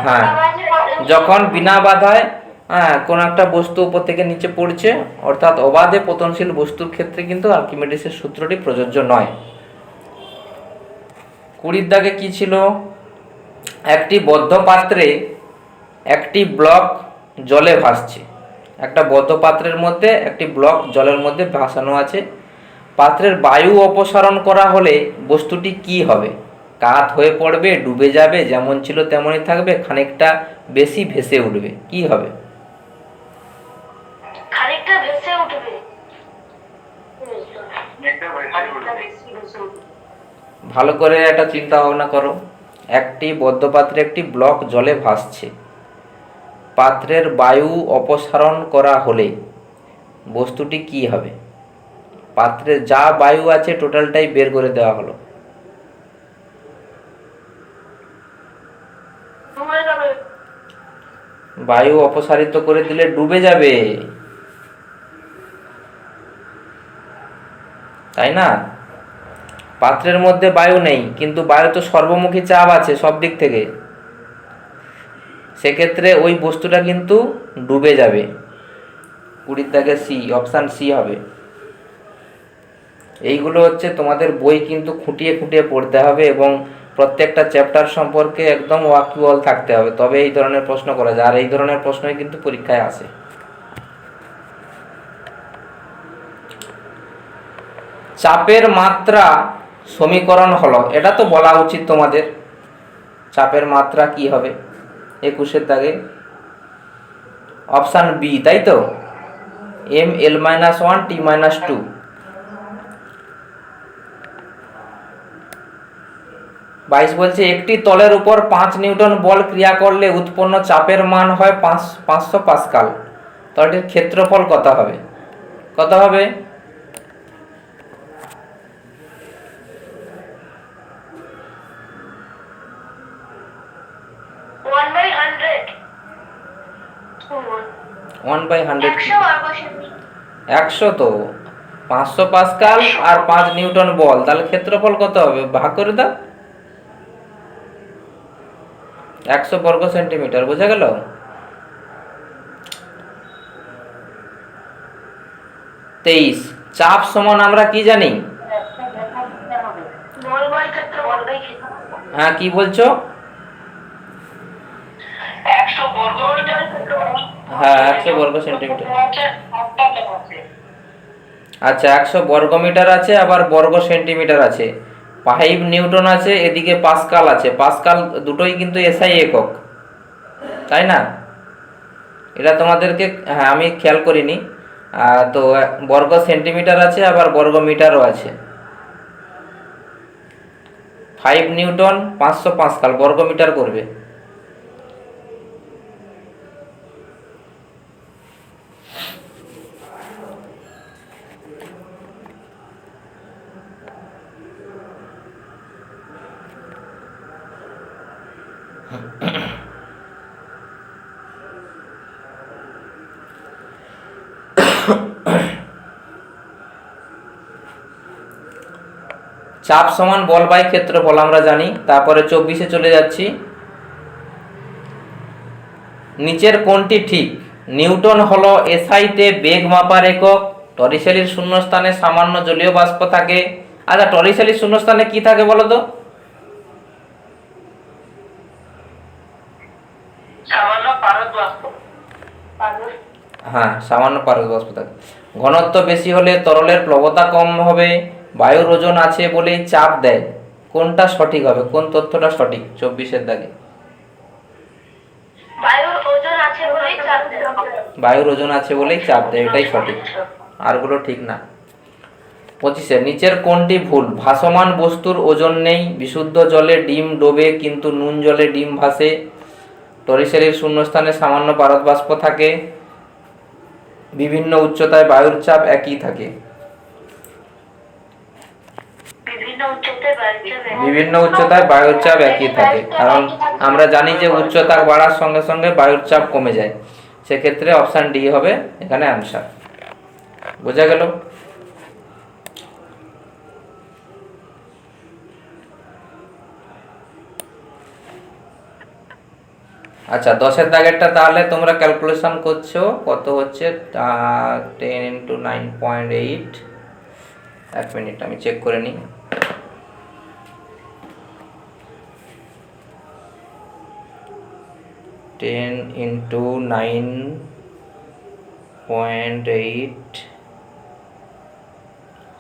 হ্যাঁ, যখন বিনা বাধায় কোন একটা বস্তু উপর থেকে নিচে পড়ছে, অর্থাৎ অবাধে পতনশীল বস্তুর ক্ষেত্রে কিন্তু আর্কিমিডিসের সূত্রটি প্রযোজ্য নয়। 20 দাগে কি ছিল? একটি বদ্ধ পাত্রে একটি ব্লক জলে ভাসছে। একটা বদ্ধ পাত্রের মধ্যে একটি ব্লক জলের মধ্যে ভাসানো আছে। পাত্রের বায়ু অপসারণ করা হলে বস্তুটি কি হবে? কাত হয়ে পড়বে, ডুবে যাবে, যেমন ছিল তেমনই থাকবে, খানিকটা বেশি ভেসে উঠবে, কি হবে? খানিকটা ভেসে উঠবে। ভালো করে একটা চিন্তা ভাবনা করো। একটি বদ্ধ পাত্রে একটি ব্লক জলে ভাসছে। পাত্রের বায়ু অপসারণ করা হলে বস্তুটি কি হবে? পাত্রে যা বায়ু আছে টোটালটাই বের করে দেওয়া হলো। ডুবে যাবে। বায়ু অপসারিত করে দিলে ডুবে যাবে, তাই না? পাত্রের মধ্যে বায়ু নেই, কিন্তু বায়ু তো সর্বমুখী চাপ আছে সব দিক থেকে, সেক্ষেত্রে ওই বস্তুটা কিন্তু ডুবে যাবে। 20 দাগে সি, অপশান সি হবে। এইগুলো হচ্ছে তোমাদের বই কিন্তু খুঁটিয়ে খুঁটিয়ে পড়তে হবে এবং প্রত্যেকটা চ্যাপ্টার সম্পর্কে একদম ওয়াকিবহাল থাকতে হবে, তবে এই ধরনের প্রশ্ন করা যায়। আর এই ধরনের প্রশ্নই কিন্তু পরীক্ষায় আসে। চাপের মাত্রা সমীকরণ হলো, এটা তো বলা উচিত তোমাদের। চাপের মাত্রা কি হবে? 21 দাগে অপশান বি, তাই তো, ml-1 t-2। 22 বলছে একটি তলের উপর 5 নিউটন বল ক্রিয়া করলে উৎপন্ন চাপের মান হয় 500 পাস্কাল। তলটির ক্ষেত্রফল কত হবে? কত হবে? 1/100 1/100 100 বর্গ সেমি। 100 তো 500 পাস্কাল আর 5 নিউটন বল, তাহলে ক্ষেত্রফল কত হবে? ভাগ করে দাও। 100 বর্গ সেন্টিমিটার, বোঝা গেল? তেইশ, চাপ সমান আমরা কি জানি? বল বাই ক্ষেত্র, বল বাই ক্ষেত্র। হ্যাঁ, কি বলছো? 100 বর্গ মিটার। হ্যাঁ, 100 বর্গ সেন্টিমিটার। আচ্ছা, 100 বর্গ মিটার আছে, আবার বর্গ সেন্টিমিটার আছে, 5 নিউটন আছে, এদিকে পাস্কাল আছে। পাস্কাল দুটোই কিন্তু এসআই একক, তাই না? এটা তোমাদেরকে, হ্যাঁ, আমি খেয়াল করিনি। তো বর্গ সেন্টিমিটার আছে, আবার বর্গ মিটারও আছে। 5 নিউটন 500 পাস্কাল বর্গ মিটার করবে। চাপ সমান বল বাই ক্ষেত্রফল আমরা জানি। তারপরে 24-এ চলে যাচ্ছি। নিচের কোনটি ঠিক? নিউটন হলো এসআইতে বেগ মাপার একক। টরিশালির শূন্যস্থানে সামান্য জলীয় বাষ্প থাকে। আচ্ছা, টরিশালির শূন্যস্থানে কি থাকে বলো তো? সামান্য পারদ বাষ্প। হ্যাঁ, সামান্য পারদ বাষ্প থাকে। ঘনত্ব বেশি হলে তরলের প্লবতা কম হবে, বায়ুর ওজন আছে বলেই চাপ দেয়। কোনটা সঠিক হবে, কোন তথ্যটা সঠিক 24-এর দাগে? বায়ুর ওজন আছে বলেই চাপ দেয়। বায়ুর ওজন আছে বলেই চাপ দেয়, এটাই সঠিক, আরগুলো ঠিক না। 25-এ নিচের কোনটি ভুল? ভাসমান বস্তুর ওজন নেই, বিশুদ্ধ জলে ডিম ডোবে কিন্তু নুন জলে ডিম ভাসে, টরিশেলির শূন্যস্থানে সামান্য পারদ বাষ্প থাকে, বিভিন্ন উচ্চতায় বায়ুর চাপ একই থাকে। বিভিন্ন উচ্চতায় বায়ুর চাপ একই থাকে, কারণ আমরা জানি যে উচ্চতা বাড়ার সঙ্গে সঙ্গে বায়ুর চাপ কমে যায়। সেক্ষেত্রে অপশান ডি হবে এখানে অ্যান্সার। বোঝা গেল? আচ্ছা, 10-এর দাগেরটা তাহলে তোমরা ক্যালকুলেশন করছো, কত হচ্ছে 10 ইন্টু 9.8। 1 মিনিট আমি চেক করে নিই। 10 ইন্টু 9.8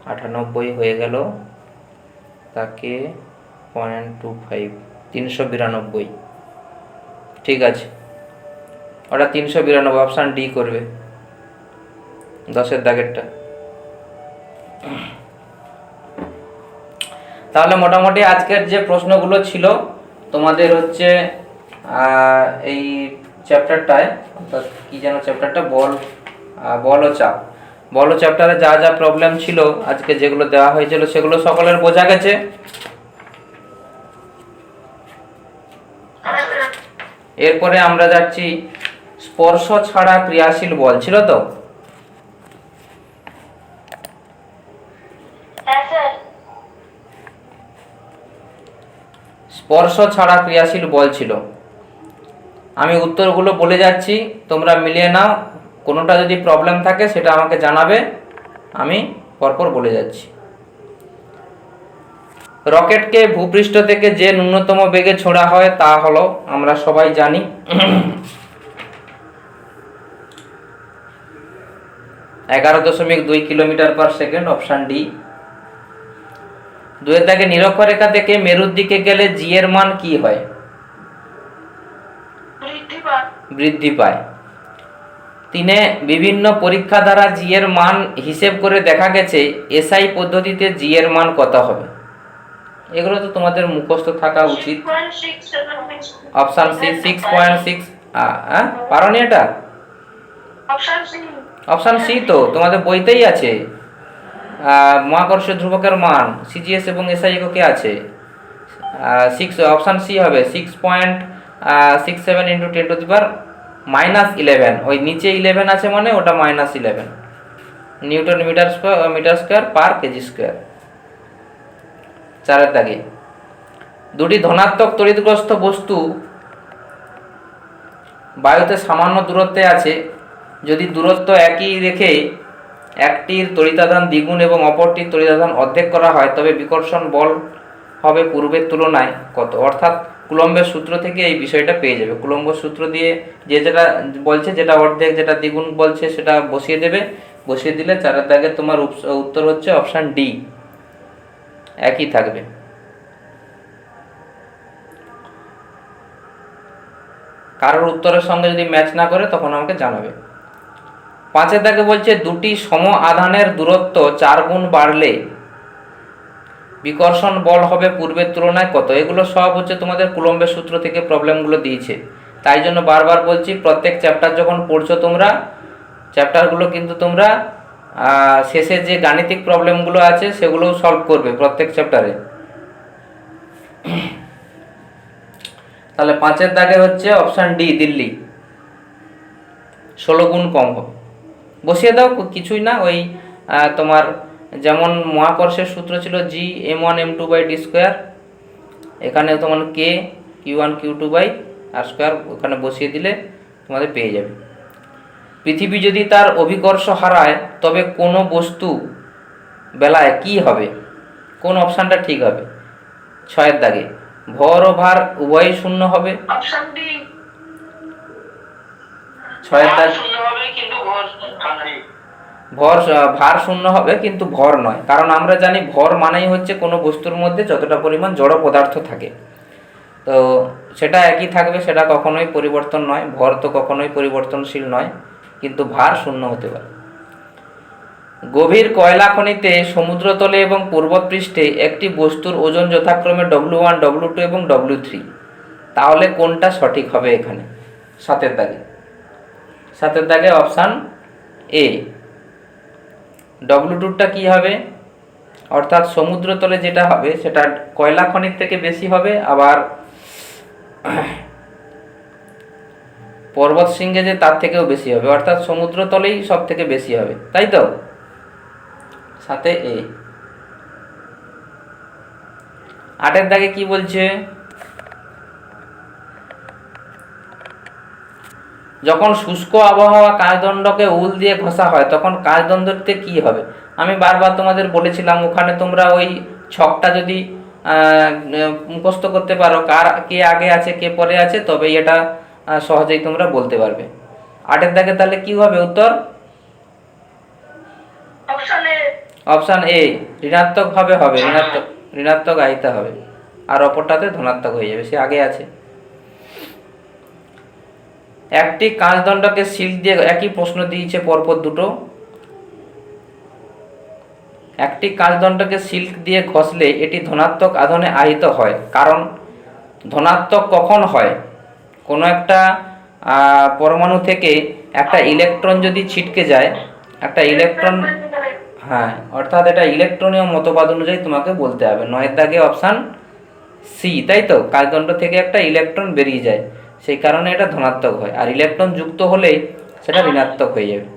98 হয়ে গেল, তাকে 0.25 392। ঠিক আছে, ওটা 392, অপশান ডি করবে 10-এর দাগেরটা। তাহলে মোটামুটি আজকের যে প্রশ্নগুলো ছিল তোমাদের হচ্ছে এই চ্যাপ্টারটায়, অর্থাৎ কি যেন চ্যাপ্টারটা, বল ও চাপ। বল ও চ্যাপ্টারে যা যা প্রবলেম ছিল আজকে যেগুলো দেওয়া হয়েছিল সেগুলো সকলের বোঝা গেছে। এরপরে আমরা যাচ্ছি স্পর্শ ছাড়া ক্রিয়াশীল বল, ছিল তো? হ্যাঁ স্যার। স্পর্শ ছাড়া ক্রিয়াশীল বল ছিল। আমি উত্তরগুলো বলে যাচ্ছি, তোমরা মিলিয়ে নাও, কোনোটা যদি প্রবলেম থাকে সেটা আমাকে জানাবে, আমি পরপর বলে যাচ্ছি। রকেটকে ভূপৃষ্ঠ থেকে যে ন্যূনতম বেগে ছোড়া হয় তা হলো, আমরা সবাই জানি, 11.2 kilometre per second, option D. 2-এর দাগে নিরক্ষরেখা থেকে মেরুর দিকে গেলে জি এর মান কি হয়? বৃদ্ধি পায়। 3-এ বিভিন্ন পরীক্ষা দ্বারা জি এর মান হিসেব করে দেখা গেছে এসআই পদ্ধতিতে জি এর মান কত হবে? এগুলো তো তোমাদের মুখস্থ থাকা উচিত। Option C 6.6। পারোনি এটা? অপশান সি তো তোমাদের বইতেই আছে, মহাকর্ষীয় ধ্রুবকের মান সিজিএস এবং এসআই এককে আছে। 6, অপশান সি হবে 6.67 ইন্টু 10⁻⁻11। ওই নিচে 11 আছে মানে ওটা -11 newton metre square per KG square. 4-এর দাগে দুটি ধনাত্মক তড়িৎগ্রস্ত বস্তু বায়ুতে সামান্য দূরত্বে আছে, যদি দূরত্ব একই রেখে একটির তড়িতাধান দ্বিগুণ এবং অপরটির তড়িতাধান অর্ধেক করা হয় তবে বিকর্ষণ বল হবে পূর্বের তুলনায় কত? অর্থাৎ কুলম্বের সূত্র থেকে এই বিষয়টা পেয়ে যাবে। কুলম্বের সূত্র দিয়ে যে যেটা বলছে, যেটা অর্ধেক যেটা দ্বিগুণ বলছে সেটা বসিয়ে দেবে, বসিয়ে দিলে 4-এর দাগে তোমার উত্তর হচ্ছে অপশান ডি, একই থাকবে। কারোর উত্তরের সঙ্গে যদি ম্যাচ না করে তখন আমাকে জানাবে। 5-এর দাগে বলছে দুটি সম আধানের দূরত্ব 4 গুণ বাড়লে বিকর্ষণ বল হবে পূর্বের তুলনায় কত? এগুলো সব হচ্ছে তোমাদের কুলম্বের সূত্র থেকে প্রবলেমগুলো দিয়েছে। তাই জন্য বারবার বলছি, প্রত্যেক চ্যাপ্টার যখন পড়ছো তোমরা, চ্যাপ্টারগুলো কিন্তু তোমরা শেষে যে গাণিতিক প্রবলেমগুলো আছে সেগুলোও সলভ করবে প্রত্যেক চ্যাপ্টারে। তাহলে 5-এর দাগে হচ্ছে অপশান ডি, দিল্লি, 16 গুণ কম হবে। বসিয়ে দাও, কিছুই না, ওই তোমার যেমন মহাকর্ষের সূত্র ছিল জি m1m2/d², এখানে তোমার কে q1 q2/r², ওখানে বসিয়ে দিলে তোমাদের পেয়ে যাবে। পৃথিবী যদি তার অভিকর্ষ হারায় তবে কোনো বস্তু বেলায় কি হবে? কোন অপশানটা ঠিক হবে? 6-এর দাগে ভর ও ভার উভয়ই শূন্য হবে। 6-এর দাগে নয় কিন্তু ভর। ভার শূন্য হবে কিন্তু ভর নয়, কারণ আমরা জানি ভর মানেই হচ্ছে কোনো বস্তুর মধ্যে যতটা পরিমাণ জড় পদার্থ থাকে, তো সেটা একই থাকবে, সেটা কখনোই পরিবর্তন নয়। ভর তো কখনোই পরিবর্তনশীল নয়, কিন্তু ভার শূন্য হতে পারে। গভীর কয়লা খনিতে সমুদ্রতলে এবং পর্বতপৃষ্ঠে একটি বস্তুর ওজন যথাক্রমে W1, W2 এবং W3, তাহলে কোনটা সঠিক হবে এখানে? সাতের দাগে অপশান এ। W2টা কি হবে? অর্থাৎ সমুদ্রতলে যেটা হবে সেটা কয়লা খনির থেকে বেশি হবে, আবার পর্বত শৃঙ্গে যে তার থেকেও বেশি হবে, অর্থাৎ সমুদ্রতলেই সব থেকে বেশি হবে, তাই তো? সাথে এ। 8-এর দাগে কি বলছে? যখন শুষ্ক আবহাওয়া কাঁচদণ্ডকে উল দিয়ে ঘষা হয় তখন কাঁচদণ্ডতে কি হবে? আমি বারবার তোমাদের বলেছিলাম, ওখানে তোমরা ওই ছকটা যদি মুখস্থ করতে পারো, কে আগে আছে কে পরে আছে, তবে এটা সহজেই তোমরা বলতে পারবে। 8-এর দাগে তাহলে কি হবে উত্তর? Option A. ঋণাত্মক ভাবে হবে, ঋণাত্মক আইতে হবে, আর অপরটাতে ধনাত্মক হয়ে যাবে, সে আগে আছে। একটি কাঁচদণ্ডকে সিল্ক দিয়ে, একই প্রশ্ন দিয়েছে পরপর দুটো। একটি কাঁচদণ্ডকে সিল্ক দিয়ে ঘষলে এটি ধনাত্মক আধানে আহিত হয়, কারণ ধনাত্মক কখন হয়? কোনো একটা পরমাণু থেকে একটা ইলেকট্রন যদি ছিটকে যায়, একটা ইলেকট্রন, হ্যাঁ, অর্থাৎ এটা ইলেকট্রনীয় মতবাদ অনুযায়ী তোমাকে বলতে হবে। 9-এর দাগে অপশান সি, তাই তো? কাঁচদণ্ড থেকে একটা ইলেকট্রন বেরিয়ে যায়, সেই কারণে এটা ধনাত্মক হয়, আর ইলেকট্রন যুক্ত হলেই সেটা ঋণাত্মক হয়ে যাবে।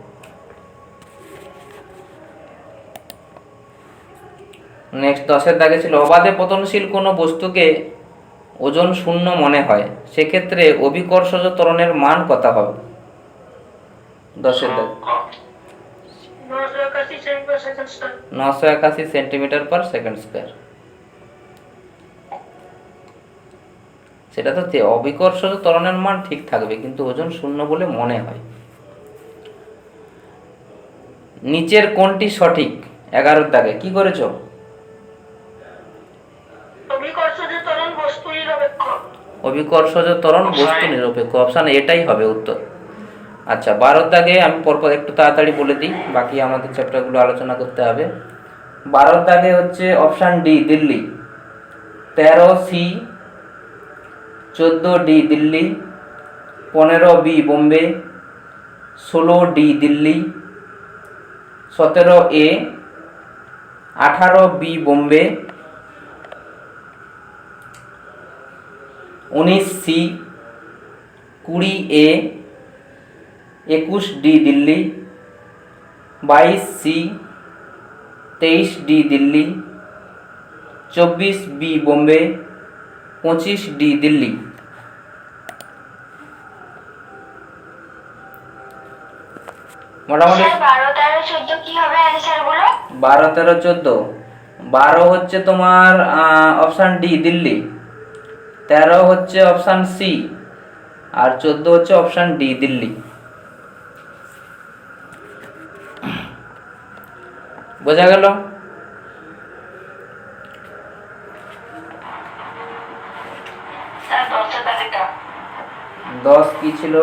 নেক্সট 10-এর দাগে ছিল অবাধে পতনশীল কোনো বস্তুকে ওজন শূন্য মনে হয়, সেক্ষেত্রে অভিকর্ষজ ত্বরণের মান কত হবে? 10-এর দাগে 981 সেন্টিমিটার পার সেকেন্ড স্কয়ার। সেটা তো অভিকর্ষজ ত্বরণের মান ঠিক থাকবে, কিন্তু ওজন শূন্য বলে মনে হয়। নিচের কোনটি সঠিক? 11-এর দাগে কি করেছো? অভিকর্ষজ ত্বরণ বস্তু নিরপেক্ষ, অপশান এটাই হবে উত্তর। আচ্ছা, 12-এর দাগে আমি পরপর একটু তাড়াতাড়ি বলে দিই, বাকি আমাদের চ্যাপ্টারগুলো আলোচনা করতে হবে। 12-এর দাগে হচ্ছে option D Delhi, 13C, 14D Delhi, 15B Bombay, 16D Delhi, 17A, 18B Bombay, 19C, 20A, 21D Delhi, 22C, 23D Delhi, 24B Bombay, 25D Delhi. মোটামুটি 12, 13, 14 কি হবে অ্যানসার গুলো? 12, 13, 14। 12 হচ্ছে তোমার অপশান ডি দিল্লি, 13 হচ্ছে অপশান সি, আর 14 হচ্ছে অপশান ডি দিল্লি। বোঝা গেল? স্যার 10-এর দাগেটা 10 কি ছিল?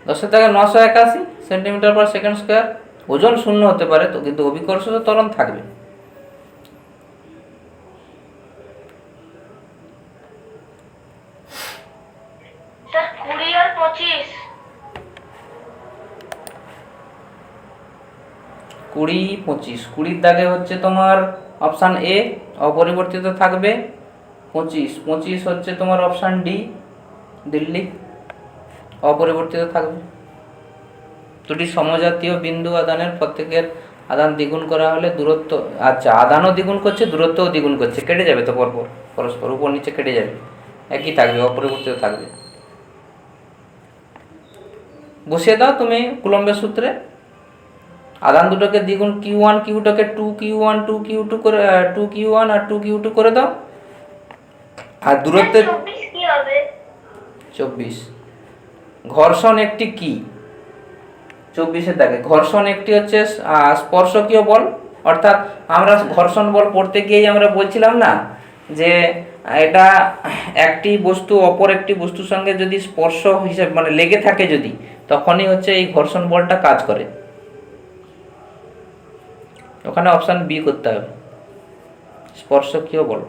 দশের দাগে 981 সেন্টিমিটার পার সেকেন্ড স্কয়ার। ওজন শূন্য হতে পারে তো, কিন্তু অভিকর্ষজ ত্বরণ থাকবে। স্যার 20 আর 25। 20, 25। 20-র দাগে হচ্ছে তোমার অপশান এ অপরিবর্তিত থাকবে। 25 হচ্ছে তোমার অপশান ডি দিল্লি, অপরিবর্তিত থাকবে। দুটি সমজাতীয় বিন্দু আদানের প্রত্যেকের আদান দ্বিগুণ করা হলে দূরত্ব, আচ্ছা, আদানও দ্বিগুণ করছে, দূরত্বও দ্বিগুণ করছে, কেটে যাবে তো পরপর, পরস্পর উপর নিচে কেটে যাবে, একই থাকবে, অপরিবর্তিত থাকবে। বসিয়ে দাও তুমি কুলম্বের সূত্রে। আধান দুটোকে দ্বিগুণ Q1 Q2কে 2Q1 2Q2 করে 2Q1 আর 2Q2 করে দাও। আর দূরত্বের 24 কি হবে? 24। ঘর্ষণ একটি কি? 24-এর দাগে ঘর্ষণ একটি হচ্ছে স্পর্শকীয় বল। অর্থাৎ আমরা ঘর্ষণ বল পড়তে গিয়েই আমরা বলছিলাম না যে এটা একটি বস্তু অপর একটি বস্তুর সঙ্গে যদি স্পর্শ হিসেবে মানে লেগে থাকে যদি, তখনই হচ্ছে এই ঘর্ষণ বলটা কাজ করে। ওখানে অপশান বি করতে হবে, স্পর্শকীয় বল।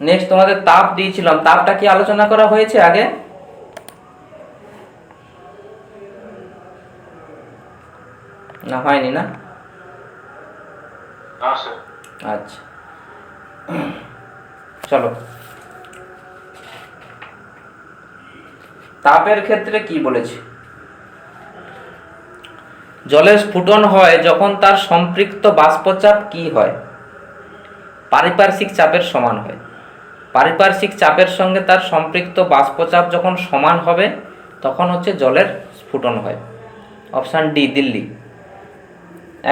নেক্সট তোমাদের তাপ দিয়েছিলাম, তাপটা কি আলোচনা করা হয়েছে আগে? না হয়নি না? আচ্ছা চলো, তাপের ক্ষেত্রে কি বলেছি? জলের স্ফুটন হয় যখন তার সম্পৃক্ত বাষ্পচাপ কি হয়? পারিপার্শ্বিক চাপের সমান হয়। পারিপার্শ্বিক চাপের সঙ্গে তার সম্পৃক্ত বাষ্পচাপ যখন সমান হবে তখন হচ্ছে জলের স্ফুটন হয়। Option D Delhi.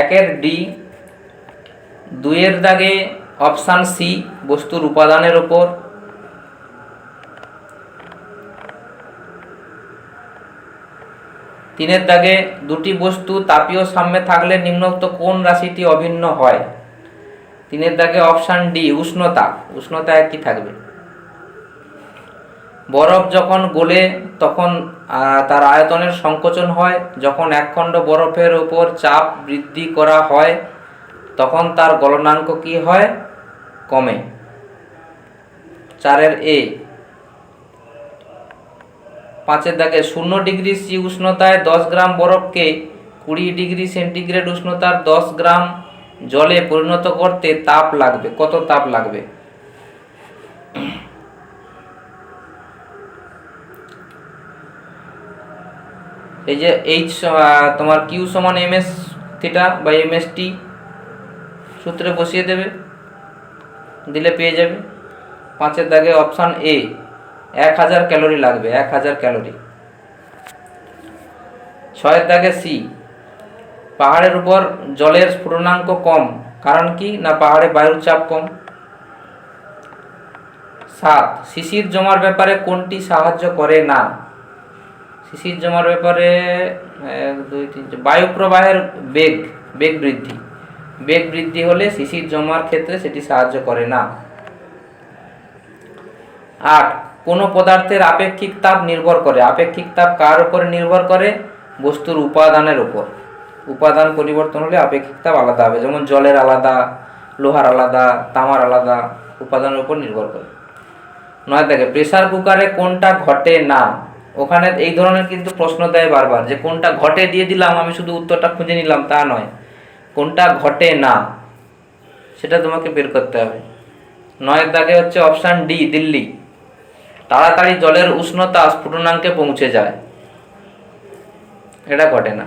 1-এর ডি, 2-এর দাগে অপশান সি বস্তুর উপাদানের উপর, 3-এর দাগে দুটি বস্তু তাপীয় সাম্যে থাকলে নিম্নোক্ত কোন রাশিটি অভিন্ন হয়? 3-এর দাগে অপশান ডি উষ্ণতা। উষ্ণতা একই থাকবে। বরফ যখন গলে তখন তার আয়তনের সংকোচন হয়। যখন একখণ্ড বরফের উপর চাপ বৃদ্ধি করা হয় তখন তার গলনাঙ্ক কি হয়? কমে। 4-এর এ। 5-এর দাগে 0 ডিগ্রি সি উষ্ণতায় 10 গ্রাম বরফকে 20 ডিগ্রি সেন্টিগ্রেড উষ্ণতার 10 গ্রাম জলে পরিণত করতে তাপ লাগবে। কত তাপ লাগবে? এই যে এইচ তোমার কিউ সমান ms থিটা বা ms_t সূত্রে বসিয়ে দেবে, দিলে পেয়ে যাবে। 5-এর দাগে অপশান এ 1000 ক্যালোরি লাগবে, 1000 ক্যালোরি। 6-এর দাগে সি, পাহাড়ের উপর জলের স্ফুটনাঙ্ক কম, কারণ কি না পাহাড়ে বায়ুর চাপ কম। 7, শিশির জমার ব্যাপারে কোনটি সাহায্য করে না? শিশির জমার ব্যাপারে 1 2 3 বায়ু প্রবাহের বেগ বৃদ্ধি। বেগ বৃদ্ধি হলে শিশির জমার ক্ষেত্রে সেটি সাহায্য করে না। 8, কোন পদার্থের আপেক্ষিক তাপ নির্ভর করে? আপেক্ষিক তাপ কার উপরে নির্ভর করে? বস্তুর উপাদানের উপর। উপাদান পরিবর্তন হলে আপেক্ষিক তাপ আলাদা হবে, যেমন জলের আলাদা, লোহার আলাদা, তামার আলাদা, উপাদানের উপর নির্ভর করে। 9 থেকে প্রেসার কুকারে কোনটা ঘটে না? ওখানে এই ধরনের কিন্তু প্রশ্ন দেয় বারবার, যে কোনটা ঘটে দিয়ে দিলাম, আমি শুধু উত্তরটা খুঁজে নিলাম তা নয়, কোনটা ঘটে না সেটা তোমাকে বের করতে হবে। 9-এর দাগে হচ্ছে অপশান ডি দিল্লি। তাড়াতাড়ি জলের উষ্ণতা স্ফুটনাঙ্কে পৌঁছে যায়, এটা ঘটে না।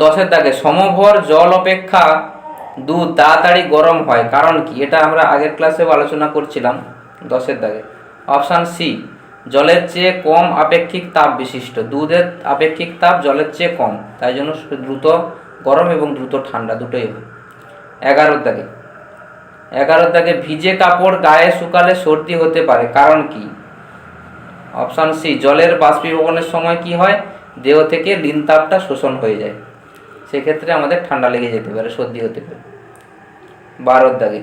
10-এর দাগে সমভর জল অপেক্ষা দুধ তাড়াতাড়ি গরম হয়, কারণ কি? এটা আমরা আগের ক্লাসেও আলোচনা করছিলাম। 10-এর দাগে অপশান সি জলের চেয়ে কম আপেক্ষিক তাপ বিশিষ্ট। দুধের আপেক্ষিক তাপ জলের চেয়ে কম, তাই জন্য দ্রুত গরম এবং দ্রুত ঠান্ডা দুটোই হয়। 11-এর দাগে ভিজে কাপড় গায়ে শুকালে সর্দি হতে পারে, কারণ কি? অপশান সি জলের বাষ্পীভবনের সময় কি হয়? দেহ থেকে লিন তাপটা শোষণ হয়ে যায়, সেক্ষেত্রে আমাদের ঠান্ডা লেগে যেতে পারে, সর্দি হতে পারে। 12-এর দাগে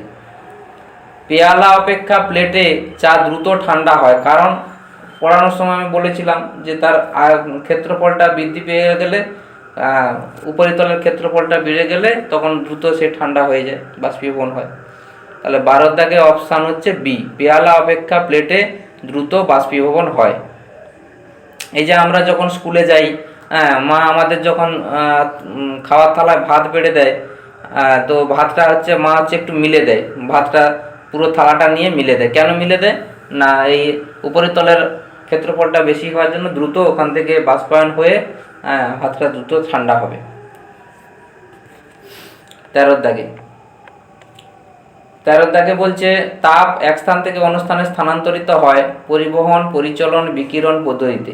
পেয়ালা অপেক্ষা প্লেটে চা দ্রুত ঠান্ডা হয়, কারণ পড়ানোর সময় আমি বলেছিলাম যে তার ক্ষেত্রফলটা বৃদ্ধি পেয়ে গেলে, উপরিতলের ক্ষেত্রফলটা বেড়ে গেলে তখন দ্রুত সে ঠান্ডা হয়ে যায়, বাষ্পীভবন হয়। তাহলে 12-এর দাগে অপশান হচ্ছে বি, পেয়ালা অপেক্ষা প্লেটে দ্রুত বাষ্পীভবন হয়। এই যে আমরা যখন স্কুলে যাই, মা আমাদের যখন খাওয়ার থালায় ভাত বেড়ে দেয়, তো ভাতটা হচ্ছে মা হচ্ছে একটু মিলে দেয়, ভাতটা পুরো থালাটা নিয়ে মিলে দেয়। কেন মিলে দেয় না? এই উপরিতলের ক্ষেত্রফলটা বেশি হওয়ার জন্য দ্রুত ওখান থেকে বাষ্পায়ন হয়ে ভাতটা দ্রুত ঠান্ডা হবে। 13 দাগে 13 দাগে বলছে তাপ এক স্থান থেকে অন্য স্থানে স্থানান্তরিত হয় পরিবহন, পরিচলন, বিকিরণ পদ্ধতিতে।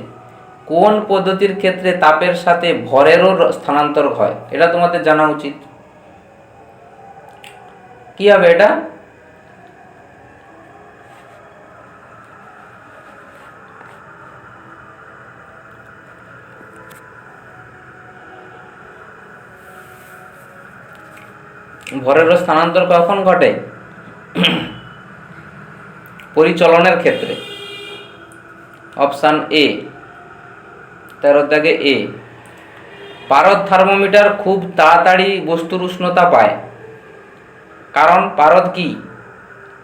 কোন পদ্ধতির ক্ষেত্রে তাপের সাথে ভরেরও স্থানান্তর হয়? এটা তোমাদের জানা উচিত। কি হবে এটা? ভরেরও স্থানান্তর কখন ঘটে? পরিচলনের ক্ষেত্রে। অপশান এ, 13 দাগে এ। পারদ থার্মোমিটার খুব তাড়াতাড়ি বস্তুর উষ্ণতা পায়, কারণ পারদ কি?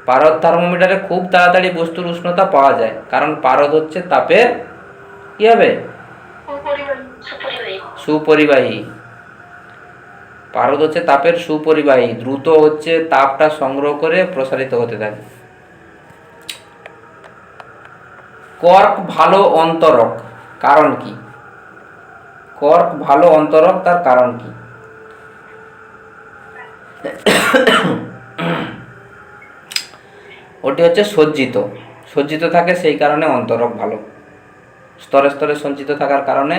পারদ থার্মোমিটারে খুব তাড়াতাড়ি বস্তুর উষ্ণতা পাওয়া যায়, কারণ পারদ হচ্ছে তাপের কি হবে? সুপরিবাহী। পারদ হচ্ছে তাপের সুপরিবাহী, দ্রুত হচ্ছে তাপটা সংগ্রহ করে প্রসারিত হতে থাকে। কর্ক ভালো অন্তরক, কারণ কি? কর্ক ভালো অন্তরক, তার কারণ কি? ওটি হচ্ছে সজ্জিত, সজ্জিত থাকে সেই কারণে অন্তরক ভালো। স্তরে স্তরে সঞ্চিত থাকার কারণে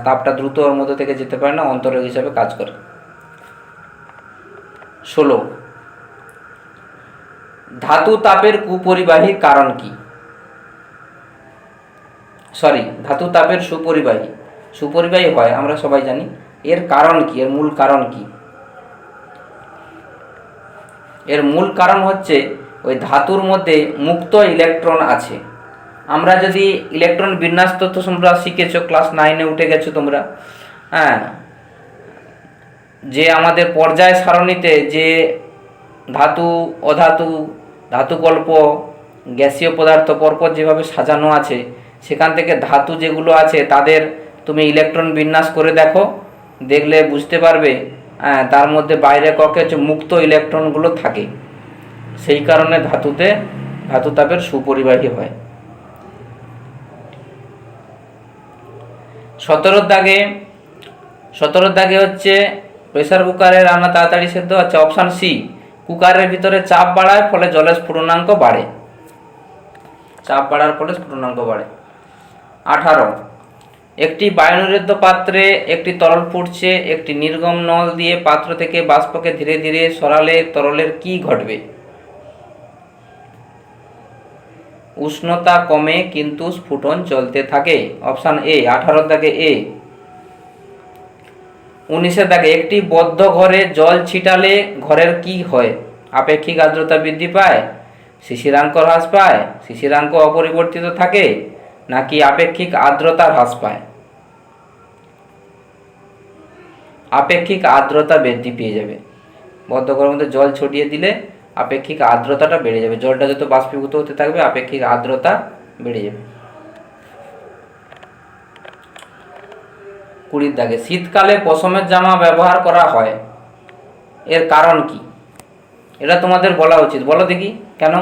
তাপটা দ্রুত ওর মধ্যে থেকে যেতে পারে না, অন্তরক হিসাবে কাজ করে। 16, ধাতু তাপের কুপরিবাহী কারণ কি? ধাতু তাপের সুপরিবাহী, সুপরিবাহী হয় আমরা সবাই জানি, এর কারণ কি? এর মূল কারণ কি? এর মূল কারণ হচ্ছে ওই ধাতুর মধ্যে মুক্ত ইলেকট্রন আছে। আমরা যদি ইলেকট্রন বিন্যাস তত্ত্ব তোমরা শিখেছো, ক্লাস 9-এ উঠে গেছো তোমরা, হ্যাঁ, যে আমাদের পর্যায় সারণীতে যে ধাতু, অধাতু, ধাতুকল্প, গ্যাসীয় পদার্থ পরপর যেভাবে সাজানো আছে, সেখান থেকে ধাতু যেগুলো আছে তাদের তুমি ইলেকট্রন বিন্যাস করে দেখো, দেখলে বুঝতে পারবে তার মধ্যে বাইরে কক্ষে হচ্ছে মুক্ত ইলেকট্রনগুলো থাকে। সেই কারণে ধাতুতে ধাতু তাপের সুপরিবাহী হয়। 17 দাগে হচ্ছে প্রেসার কুকারে রান্না তাড়াতাড়ি সেদ্ধ হচ্ছে। অপশান সি, কুকারের ভিতরে চাপ বাড়ায় ফলে জলের স্ফুটনাঙ্ক বাড়ে। চাপ বাড়ার ফলে স্ফুটনাঙ্ক বাড়ে। 18, একটি বায়ুনিরোধ পাত্রে একটি তরল ফুটছে, একটি নির্গম নল দিয়ে পাত্র থেকে বাষ্পকে ধীরে ধীরে সরালে তরলের কি ঘটবে? উষ্ণতা কমে কিন্তু স্ফুটন চলতে থাকে। অপশান এ, 18 দাগে এ। 19 দাগে একটি বদ্ধ ঘরে জল ছিটালে ঘরের কি হয়? আপেক্ষিক আর্দ্রতা বৃদ্ধি পায়, শিশিরাঙ্ক হ্রাস পায়, শিশিরাঙ্ক অপরিবর্তিত থাকে, নাকি আপেক্ষিক আর্দ্রতা হ্রাস পায়? আপেক্ষিক আর্দ্রতা বৃদ্ধি পেয়ে যাবে। বদ্ধ ঘরের মধ্যে জল ছড়িয়ে দিলে আপেক্ষিক আর্দ্রতাটা বেড়ে যাবে, জলটা যত বাষ্পীভূত হতে থাকবে আপেক্ষিক আর্দ্রতা বেড়ে যাবে। 20 দাগে শীতকালে পশমের জামা ব্যবহার করা হয়, এর কারণ কি? এটা তোমাদের বলা উচিত, বলো দেখি কেন?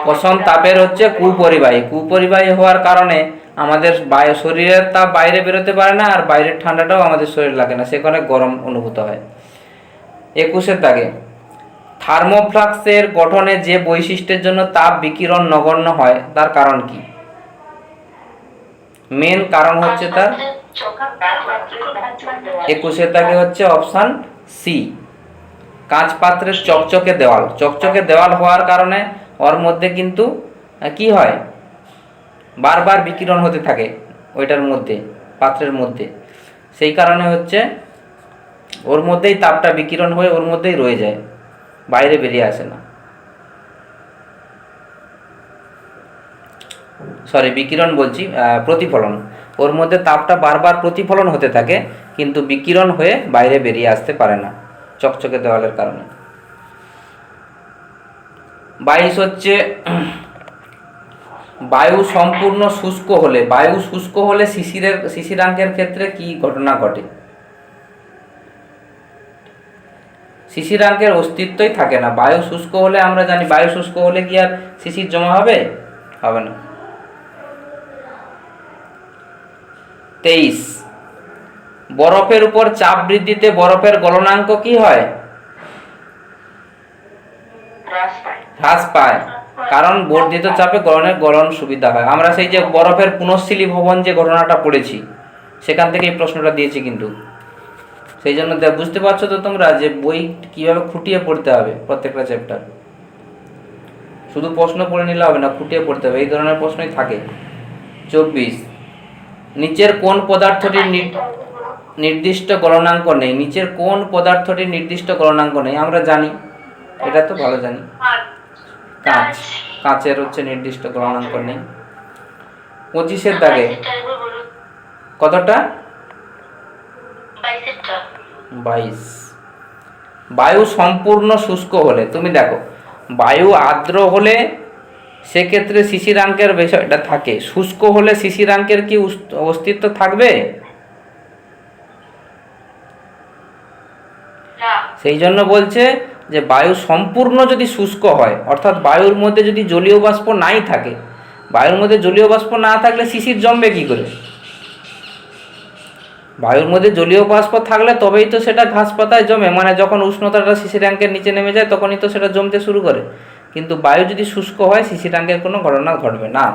পশম তাপের হচ্ছে কুপরিবাহী, কুপরিবাহী হওয়ার কারণে আমাদের শরীরের তাপ বাইরে বেরোতে পারে না, আর বাইরের ঠান্ডাটাও আমাদের শরীর লাগে না, সেখানে গরম অনুভূত হয়। 21 দাগে থার্মোফ্লাক্সের গঠনে যে বৈশিষ্ট্যের জন্য তাপ বিকিরণ নগণ্য হয় তার কারণ কি? মেন কারণ হচ্ছে তার 21 দাগে হচ্ছে অপশান সি, কাঁচ পাত্রের চকচকে দেওয়াল। চকচকে দেওয়াল হওয়ার কারণে ওর মধ্যে কিন্তু কি হয়? বারবার বিকিরণ হতে থাকে ওইটার মধ্যে, পাত্রের মধ্যে। সেই কারণে হচ্ছে ওর মধ্যেই তাপটা বিকিরণ হয়ে ওর মধ্যেই রয়ে যায়, বাইরে বেরিয়ে আসে না। বিকিরণ বলছি, প্রতিফলন। ওর মধ্যে তাপটা বারবার প্রতিফলন হতে থাকে, কিন্তু বিকিরণ হয়ে বাইরে বেরিয়ে আসতে পারে না চকচকে দেওয়ালের কারণে। 22 হচ্ছে বায়ু সম্পূর্ণ শুষ্ক হলে, বায়ু শুষ্ক হলে শিশিরাঙ্কের ক্ষেত্রে কি ঘটনা ঘটে? শিশিরাঙ্কের অস্তিত্বই থাকে না। বায়ু শুষ্ক হলে আমরা জানি, বায়ু শুষ্ক হলে কি আর শিশির জমা হবে? হবে না। 23। বরফের উপর চাপ বৃদ্ধিতে বরফের গলনাঙ্ক কি হয়? হ্রাস পায়, কারণ বর্ধিত চাপে গলন সুবিধা হয়। আমরা সেই যে বরফের পুনঃশীলী ভবন যে ঘটনাটা পড়েছি, সেখান থেকে এই প্রশ্নটা দিয়েছি কিন্তু। সেই জন্য বুঝতে পারছো তো তোমরা যে বই কিভাবে খুঁটিয়ে পড়তে হবে প্রত্যেকটা চ্যাপ্টার। শুধু প্রশ্ন পড়ে নিলে হবে না, খুঁটিয়ে পড়তে হবে, এই ধরনের প্রশ্নই থাকে। 24। নিচের কোন পদার্থটির নির্দিষ্ট গলনাঙ্ক নেই? নিচের কোন পদার্থটির নির্দিষ্ট গলনাঙ্ক নেই? আমরা জানি, এটা তো ভালো জানি, কাঁচ। কাঁচের হচ্ছে নির্দিষ্ট গলনাঙ্ক নেই। 25-এর দাগে কতটা? 22। বায়ু সম্পূর্ণ শুষ্ক হলে, তুমি দেখো বায়ু আর্দ্র হলে সেক্ষেত্রে শিশিরাঙ্কের বিষয়টা থাকে, শুষ্ক হলে শিশিরাঙ্কের কি অস্তিত্ব থাকবে? সেই জন্য বলছে যে বায়ু সম্পূর্ণ যদি শুষ্ক হয়, অর্থাৎ বায়ুর মধ্যে যদি জলীয় বাষ্প নাই থাকে, বায়ুর মধ্যে জলীয় বাষ্প না থাকলে শিশির জমবে কি করে? বায়ুর মধ্যে জলীয় বাষ্প থাকলে তবেই তো সেটা ঘাস পাতায় জমে, মানে যখন উষ্ণতাটা শিশিরাঙ্কের নিচে নেমে যায় তখনই তো সেটা জমতে শুরু করে। কিন্তু বায়ু যদি শুষ্ক হয় শিশিরাঙ্কের কোনো ঘটনা ঘটবে না।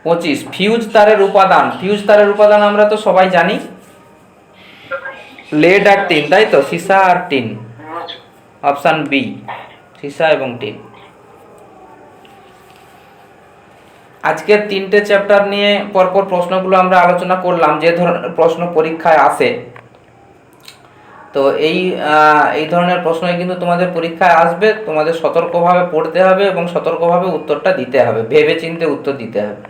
25। ফিউজ তারের উপাদান। ফিউজ তারের উপাদান আমরা তো সবাই জানি, লেড আর টিন, তাই তো? সীসা আর টিন, অপশান বি, সীসা এবং টিন। আজকের 3টে চ্যাপ্টার নিয়ে পরপর প্রশ্নগুলো আমরা আলোচনা করলাম, যে ধরনের প্রশ্ন পরীক্ষায় আসে। তো এই ধরনের প্রশ্নই কিন্তু তোমাদের পরীক্ষায় আসবে, তোমাদের সতর্কভাবে পড়তে হবে এবং সতর্কভাবে উত্তরটা দিতে হবে, ভেবে চিন্তে উত্তর দিতে হবে।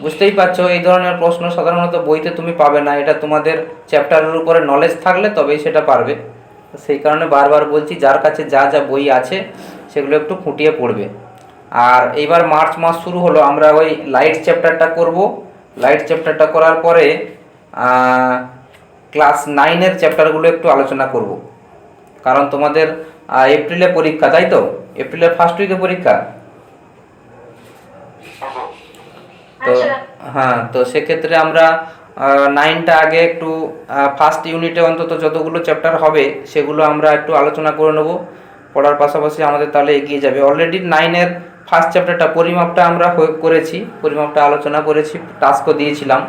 বুঝতেই পারছো, এই ধরনের প্রশ্ন সাধারণত বইতে তুমি পাবে না, এটা তোমাদের চ্যাপ্টারের উপরে নলেজ থাকলে তবেই সেটা পারবে। সেই কারণে বারবার বলছি, যার কাছে যা যা বই আছে সেগুলো একটু খুঁটিয়ে পড়বে। আর এইবার মার্চ মাস শুরু হলো, আমরা ওই লাইট চ্যাপ্টারটা করব। লাইট চ্যাপ্টারটা করার পরে ক্লাস 9-এর চ্যাপ্টারগুলো একটু আলোচনা করব, কারণ তোমাদের এপ্রিলে পরীক্ষা, তাই তো? এপ্রিলের ফার্স্ট উইকে পরীক্ষা। তো হ্যাঁ, তো সেক্ষেত্রে আমরা 9টা আগে একটু ফার্স্ট ইউনিটে অন্তত যতগুলো চ্যাপ্টার হবে সেগুলো আমরা একটু আলোচনা করে নেব, পড়ার পাশাপাশি আমাদের তাহলে এগিয়ে যাবে। অলরেডি 9-এর ফার্স্ট চ্যাপ্টারটা পরিমাপটা আমরা করেছি, পরিমাপটা আলোচনা করেছি, টাস্কও দিয়েছিলাম।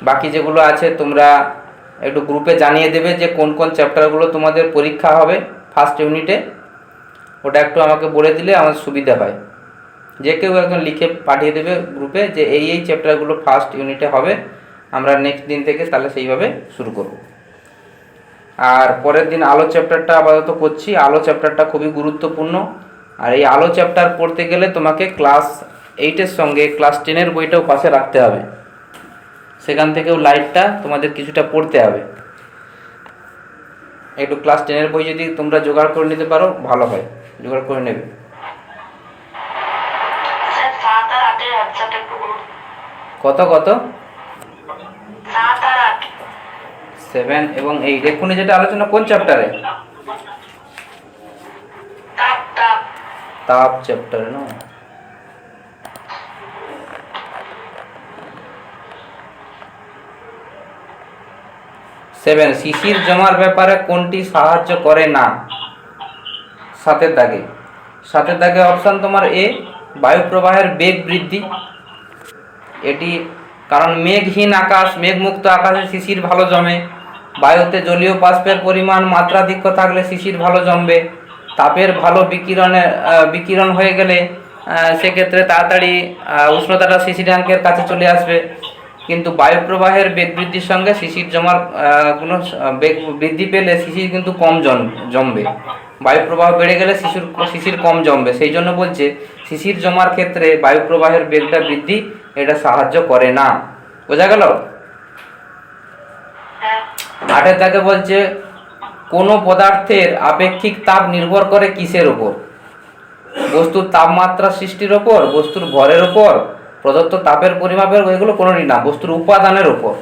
বাকি যেগুলো আছে তোমরা একটু গ্রুপে জানিয়ে দেবে যে কোন কোন চ্যাপ্টারগুলো তোমাদের পরীক্ষা হবে ফার্স্ট ইউনিটে, ওটা একটু আমাকে বলে দিলে আমার সুবিধা হয়। যে কেউ একজন লিখে পাঠিয়ে দেবে গ্রুপে যে এই চ্যাপ্টারগুলো ফার্স্ট ইউনিটে হবে, আমরা নেক্সট দিন থেকে তাহলে সেইভাবে শুরু করব। আর পরের দিন আলো চ্যাপ্টারটা আপাতত করছি। আলো চ্যাপ্টারটা খুবই গুরুত্বপূর্ণ, আর এই আলো চ্যাপ্টার পড়তে গেলে তোমাকে ক্লাস 8-এর সঙ্গে ক্লাস 10-এর বইটাও পাশে রাখতে হবে, সেখান থেকেও লাইটটা তোমাদের কিছুটা পড়তে হবে। একটু ক্লাস 10-এর বই যদি তোমরা জোগাড় করে নিতে পারো ভালো হয়, জোগাড় করে নেবে। কত কত? 7 আর 8। 7 এবং 8। এক্ষুনি যেটা আলোচনা কোন চ্যাপ্টারে? তাপ চ্যাপ্টারে না? শিশির জমার ব্যাপারে কোনটি সাহায্য করে না? 7-এর দাগে। 7-এর দাগে অপশান তোমার এ, বায়ু প্রবাহের বেগ বৃদ্ধি। এটি কারণ মেঘহীন আকাশ, মেঘমুক্ত আকাশে শিশির ভালো জমে, বায়ুতে জলীয় বাষ্পের পরিমাণ মাত্রাধিক্য থাকলে শিশির ভালো জমবে, তাপের ভালো বিকিরণ হয়ে গেলে সেক্ষেত্রে তাড়াতাড়ি উষ্ণতাটা শিশিরাঙ্কের কাছে চলে আসবে। কিন্তু বায়ু প্রবাহের বেগ বৃদ্ধির সঙ্গে শিশির জমার কোনো বেগ বৃদ্ধি পেলে শিশির কিন্তু কম জমবে, বায়ু প্রবাহ বেড়ে গেলে শিশির কম জমবে। সেই জন্য বলছে শিশির জমার ক্ষেত্রে বায়ু প্রবাহের বেগটা বৃদ্ধি এটা সাহায্য করে না। বোঝা গেল? 8-এর দাগে বলছে কোনো পদার্থের আপেক্ষিক তাপ নির্ভর করে কিসের উপর? বস্তুর তাপমাত্রা সৃষ্টির ওপর, বস্তুর ভরের ওপর, প্রদত্ত তাপের পরিমাপের, এগুলো কোনোটি না, বস্তুর উপাদানের ওপর।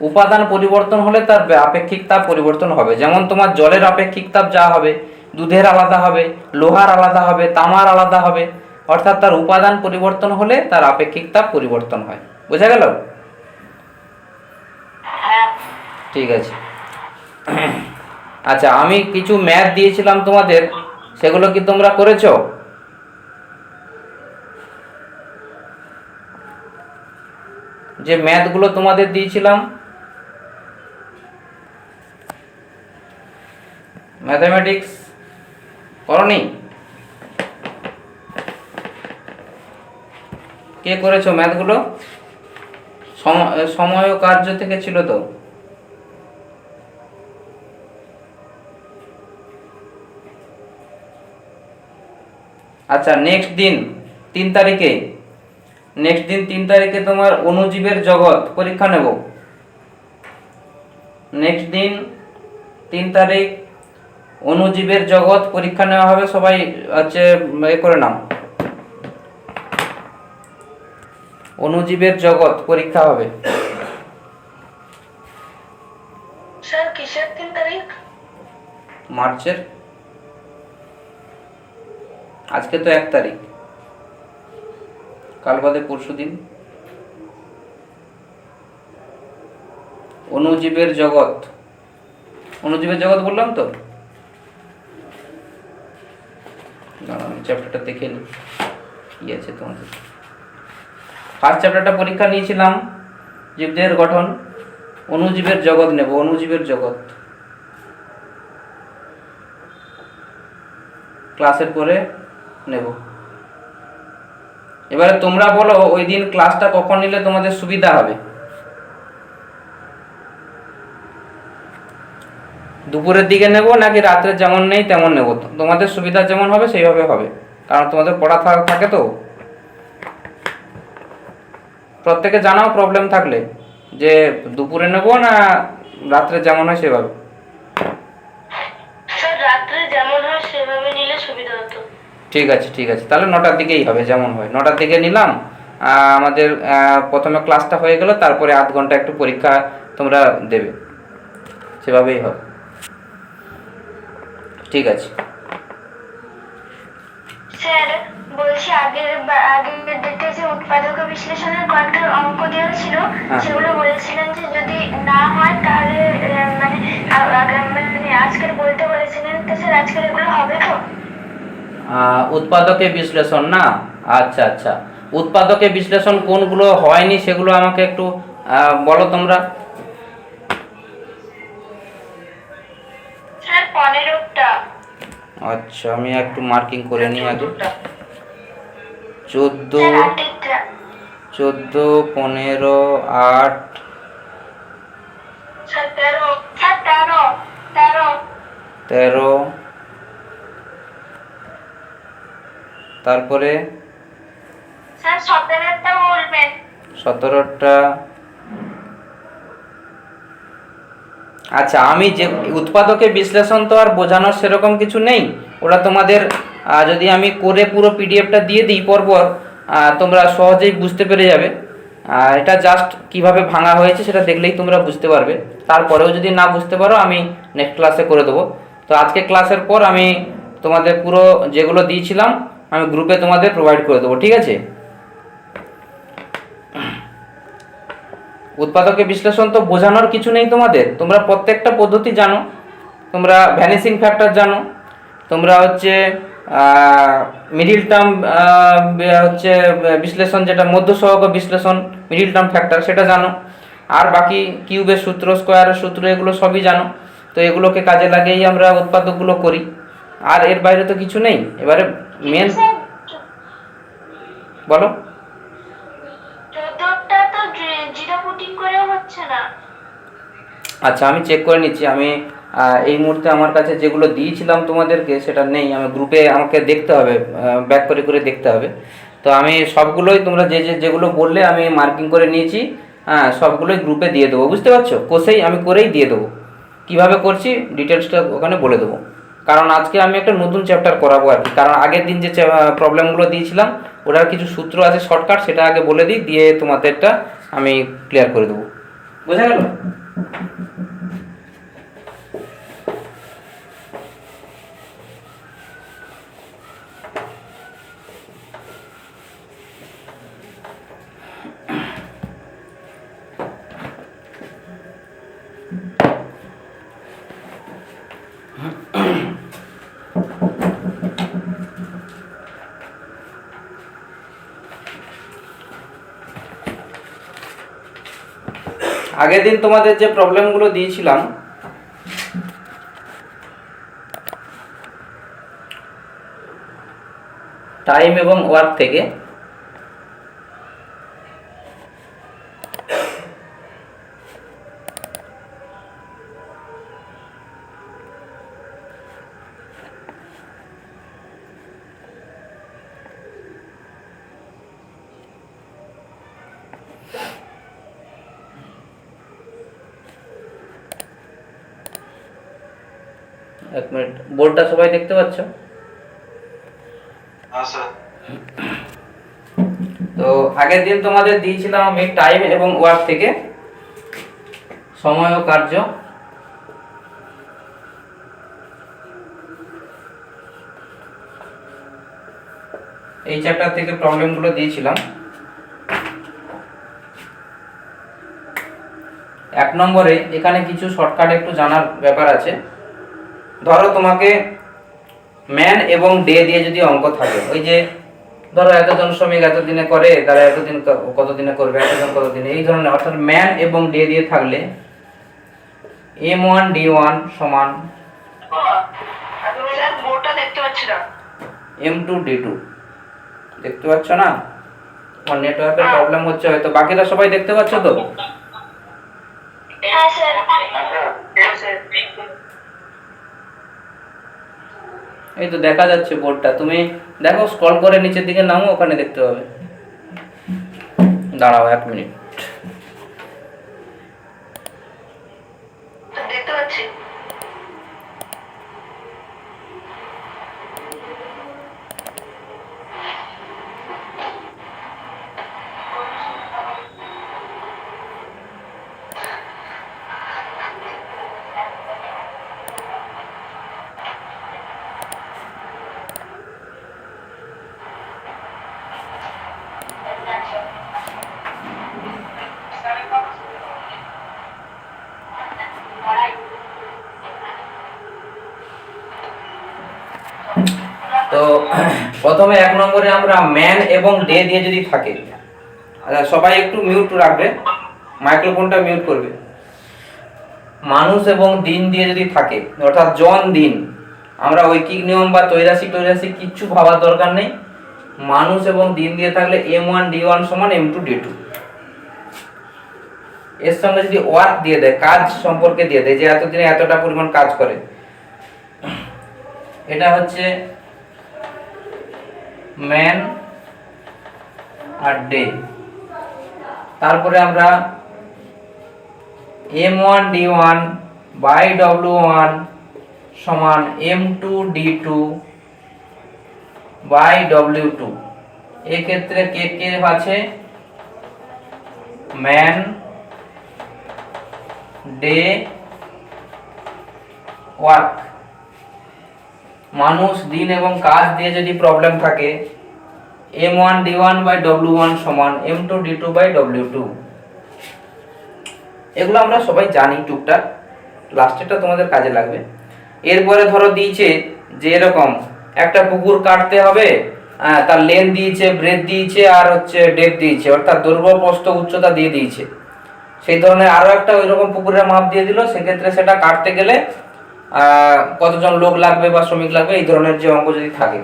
উপাদান পরিবর্তন হলে তার আপেক্ষিক তাপ পরিবর্তন হবে। যেমন তোমার জলের আপেক্ষিক তাপ যা হবে, দুধের আলাদা হবে, লোহার আলাদা হবে, তামার আলাদা হবে, অর্থাৎ তার উপাদান পরিবর্তন হলে তার আপেক্ষিক তাপ পরিবর্তন হয়। বোঝা গেল? হ্যাঁ ঠিক আছে। আচ্ছা, আমি কিছু ম্যাথ দিয়েছিলাম তোমাদের, সেগুলো কি তোমরা করেছো? যে ম্যাথগুলো তোমাদের দিয়েছিলাম, ম্যাথামেটিক্স, করনি? কে করেছো ম্যাথগুলো? সময় ও কার্য থেকে ছিল তো? আচ্ছা, নেক্সট দিন 3 তারিখে তোমার অণুজীবের জগৎ পরীক্ষা নেব। নেক্সট দিন 3 তারিখ অণুজীবের জগৎ পরীক্ষা নেওয়া হবে। সবাই হচ্ছে এ করে নাও, অণুজীবের জগৎ পরীক্ষা হবে। স্যার কিসের 3 তারিখ? মার্চের। আজকে তো 1 তারিখ, কাল বাদে পরশু দিন। অণুজীবের জগৎ, অণুজীবের জগৎ বললাম তো। আমি চ্যাপ্টারটা দেখে নিই কি আছে তোমাদের। ফার্স্ট চ্যাপ্টারটা পরীক্ষা নিয়েছিলাম, জীবদেহের গঠন। অণুজীবের জগৎ নেব, অণুজীবের জগৎ ক্লাসের পরে নেব। এবারে তোমরা বলো ওই দিন ক্লাসটা কখন নিলে তোমাদের সুবিধা হবে। দুপুরের দিকে নেব নাকি রাত্রে যেমন নেই তেমন নেব? তোমাদের সুবিধা যেমন হবে সেইভাবে হবে, কারণ তোমাদের পড়া থাকে তো। প্রত্যেকে জানাও প্রবলেম থাকলে, যে দুপুরে নেব না রাত্রে যেমন হয় সেভাবে। স্যার রাত্রে যেমন হয় সেভাবে নিলে সুবিধা হতো। ঠিক আছে, ঠিক আছে, তাহলে 9টার দিকেই হবে, যেমন হয় 9টার দিকে নিলাম। আমাদের প্রথমে ক্লাসটা হয়ে গেল, তারপরে আধ ঘন্টা একটু পরীক্ষা তোমরা দেবে, সেভাবেই হবে। ঠিক আছে। স্যার বলছি আগের ডেটে যে উৎপাদক বিশ্লেষণের কয়েকটা অঙ্ক দেওয়া ছিল, সেগুলো বলেছিলেন যে যদি না হয় তাহলে মানে আজকের বলতে বলেছিলেন, তো স্যার আজকের এগুলো হবে তো? উৎপাদকে বিশ্লেষণ না? আচ্ছা আচ্ছা, উৎপাদকে বিশ্লেষণ কোনগুলো হয়নি সেগুলো আমাকে একটু বলো তোমরা। স্যার 15টা। আচ্ছা, আমি একটু মার্কিং করে নিই আগে। 14, 15, 8, স্যার 13। তারপরে স্যার 17টা বলবেন। 17টা। আচ্ছা, আমি যে উৎপাদকে বিশ্লেষণ তো আর বোঝানোর সেরকম কিছু নেই, ওটা তোমাদের যদি আমি করে পুরো পিডিএফটা দিয়ে দিই পরপর, তোমরা সহজেই বুঝতে পেরে যাবে। এটা জাস্ট কিভাবে ভাঙা হয়েছে সেটা দেখলেই তোমরা বুঝতে পারবে। তারপরেও যদি না বুঝতে পারো আমি নেক্সট ক্লাসে করে দেবো। তো আজকে ক্লাসের পর আমি তোমাদের পুরো যেগুলো দিয়েছিলাম আমি গ্রুপে তোমাদের প্রোভাইড করে দেবো, ঠিক আছে? উৎপাদকে বিশ্লেষণ তো বোঝানোর কিছু নেই তোমাদের, তোমরা প্রত্যেকটা পদ্ধতি জানো। তোমরা ভ্যানিসিং ফ্যাক্টর জানো, তোমরা হচ্ছে মিডিল টার্ম হচ্ছে বিশ্লেষণ, যেটা মধ্য সহগ বিশ্লেষণ, মিডিল টার্ম ফ্যাক্টর সেটা জানো। আর বাকি কিউবের সূত্র, স্কোয়ারের সূত্র, এগুলো সবই জানো। তো এগুলোকে কাজে লাগিয়েই আমরা উৎপাদকগুলো করি, আর এর বাইরে তো কিছু নেই। এবারে মেন বলো। 14টা তো জিরো পুটিং করে হচ্ছে না। আচ্ছা, আমি চেক করে নিচ্ছি। আমি এই মুহূর্তে আমার কাছে যেগুলো দিয়েছিলাম তোমাদেরকে সেটা নেই, আমার গ্রুপে আমাকে দেখতে হবে, ব্যাক করে করে দেখতে হবে। তো আমি সবগুলোই তোমরা যেগুলো বললে আমি মার্কিং করে নিয়েছি, হ্যাঁ সবগুলোই গ্রুপে দিয়ে দেবো, বুঝতে পারছো? কোষেই আমি করেই দিয়ে দেবো, কীভাবে করছি ডিটেলসটা ওখানে বলে দেবো। কারণ আজকে আমি একটা নতুন চ্যাপ্টার করাবো আর কি, কারণ আগের দিন যে প্রবলেমগুলো দিয়েছিলাম ওটার কিছু সূত্র আছে শর্টকাট, সেটা আগে বলে দিই, দিয়ে তোমাদেরটা আমি ক্লিয়ার করে দেবো। বোঝা গেল? আগের দিন তোমাদের যে প্রবলেমগুলো দিয়েছিলাম টাইম এবং ওয়ার্ক থেকে, এক মিনিট, বোর্ডটা সবাই দেখতে পাচ্ছ? তো আগের দিন তোমাদের দিয়েছিলাম আমি টাইম এবং ওয়ার্ক থেকে সময় ও কার্য। এই চ্যাপ্টার থেকে প্রবলেমগুলো দিয়েছিলাম। 1 নম্বরে এখানে কিছু শর্টকাট একটু জানার ব্যাপার আছে। ধরো তোমাকে ম্যান এবং ডে দিয়ে যদি অঙ্ক থাকে, ওই যে ধরো এতজন শ্রমিক এতদিনে করে, তারা এতদিন কতদিনে করবে, এতজন কতদিনে, এই ধরনের, অর্থাৎ ম্যান এবং ডে দিয়ে থাকলে M1 D1 সমান M2 D2। দেখতে পাচ্ছ না? আমার নেটওয়ার্কের প্রবলেম হচ্ছে হয়তো। বাকিরা সবাই দেখতে পাচ্ছ তো? হ্যাঁ স্যার। এই তো দেখা যাচ্ছে বোর্ডটা, তুমি দেখো, স্ক্রল করে নিচের দিকে নামো, ওখানে দেখতে পাবে। দাঁড়াও 1 মিনিট। দেখতে পাচ্ছি। তো প্রথমে 1 নম্বরে আমরা ম্যান এবং ডে দিয়ে যদি থাকে, আচ্ছা সবাই একটু মিউট রাখবে, মাইক্রোফোনটা মিউট করবে। মানুষ এবং দিন দিয়ে যদি থাকে, অর্থাৎ জন দিন, আমরা ঐকিক নিয়ম বা তৈরাসিক কিচ্ছু ভাবার দরকার নেই। মানুষ এবং দিন দিয়ে থাকলে M1 D1 সমান M2 D2। এর সঙ্গে যদি ওয়ার্ক দিয়ে দেয়, কাজ সম্পর্কে দিয়ে দেয়, যে এতদিনে এতটা পরিমাণ কাজ করে, এটা হচ্ছে ম্যান আর ডে। তারপরে আমরা M1 D1 বাই W1 সমান M2 D2 বাই W2। এক্ষেত্রে কে কে আছে? Man, day, work. মানুষ, দিন এবং কাজ দিয়ে যদি প্রবলেম থাকে, M1 D1 বাই W1 সমান M2 D2 বাই W2। এগুলো আমরা সবাই জানি টুকটাক, লাস্টেরটা তোমাদের কাজে লাগবে। এরপরে ধরো দিয়েছে যে এরকম একটা পুকুর কাটতে হবে, তার লেন্থ দিয়েছে, ব্রেথ দিয়েছে, আর হচ্ছে ডেপথ দিয়েছে, অর্থাৎ দৈর্ঘ্য প্রস্থ উচ্চতা দিয়ে দিয়েছে। সেই ধরনের আরো একটা ওইরকম পুকুরের মাপ দিয়ে দিল, সেক্ষেত্রে সেটা কাটতে গেলে কতজন লোক লাগবে বা শ্রমিক লাগবে, এই ধরনের যে অঙ্ক যদি থাকে,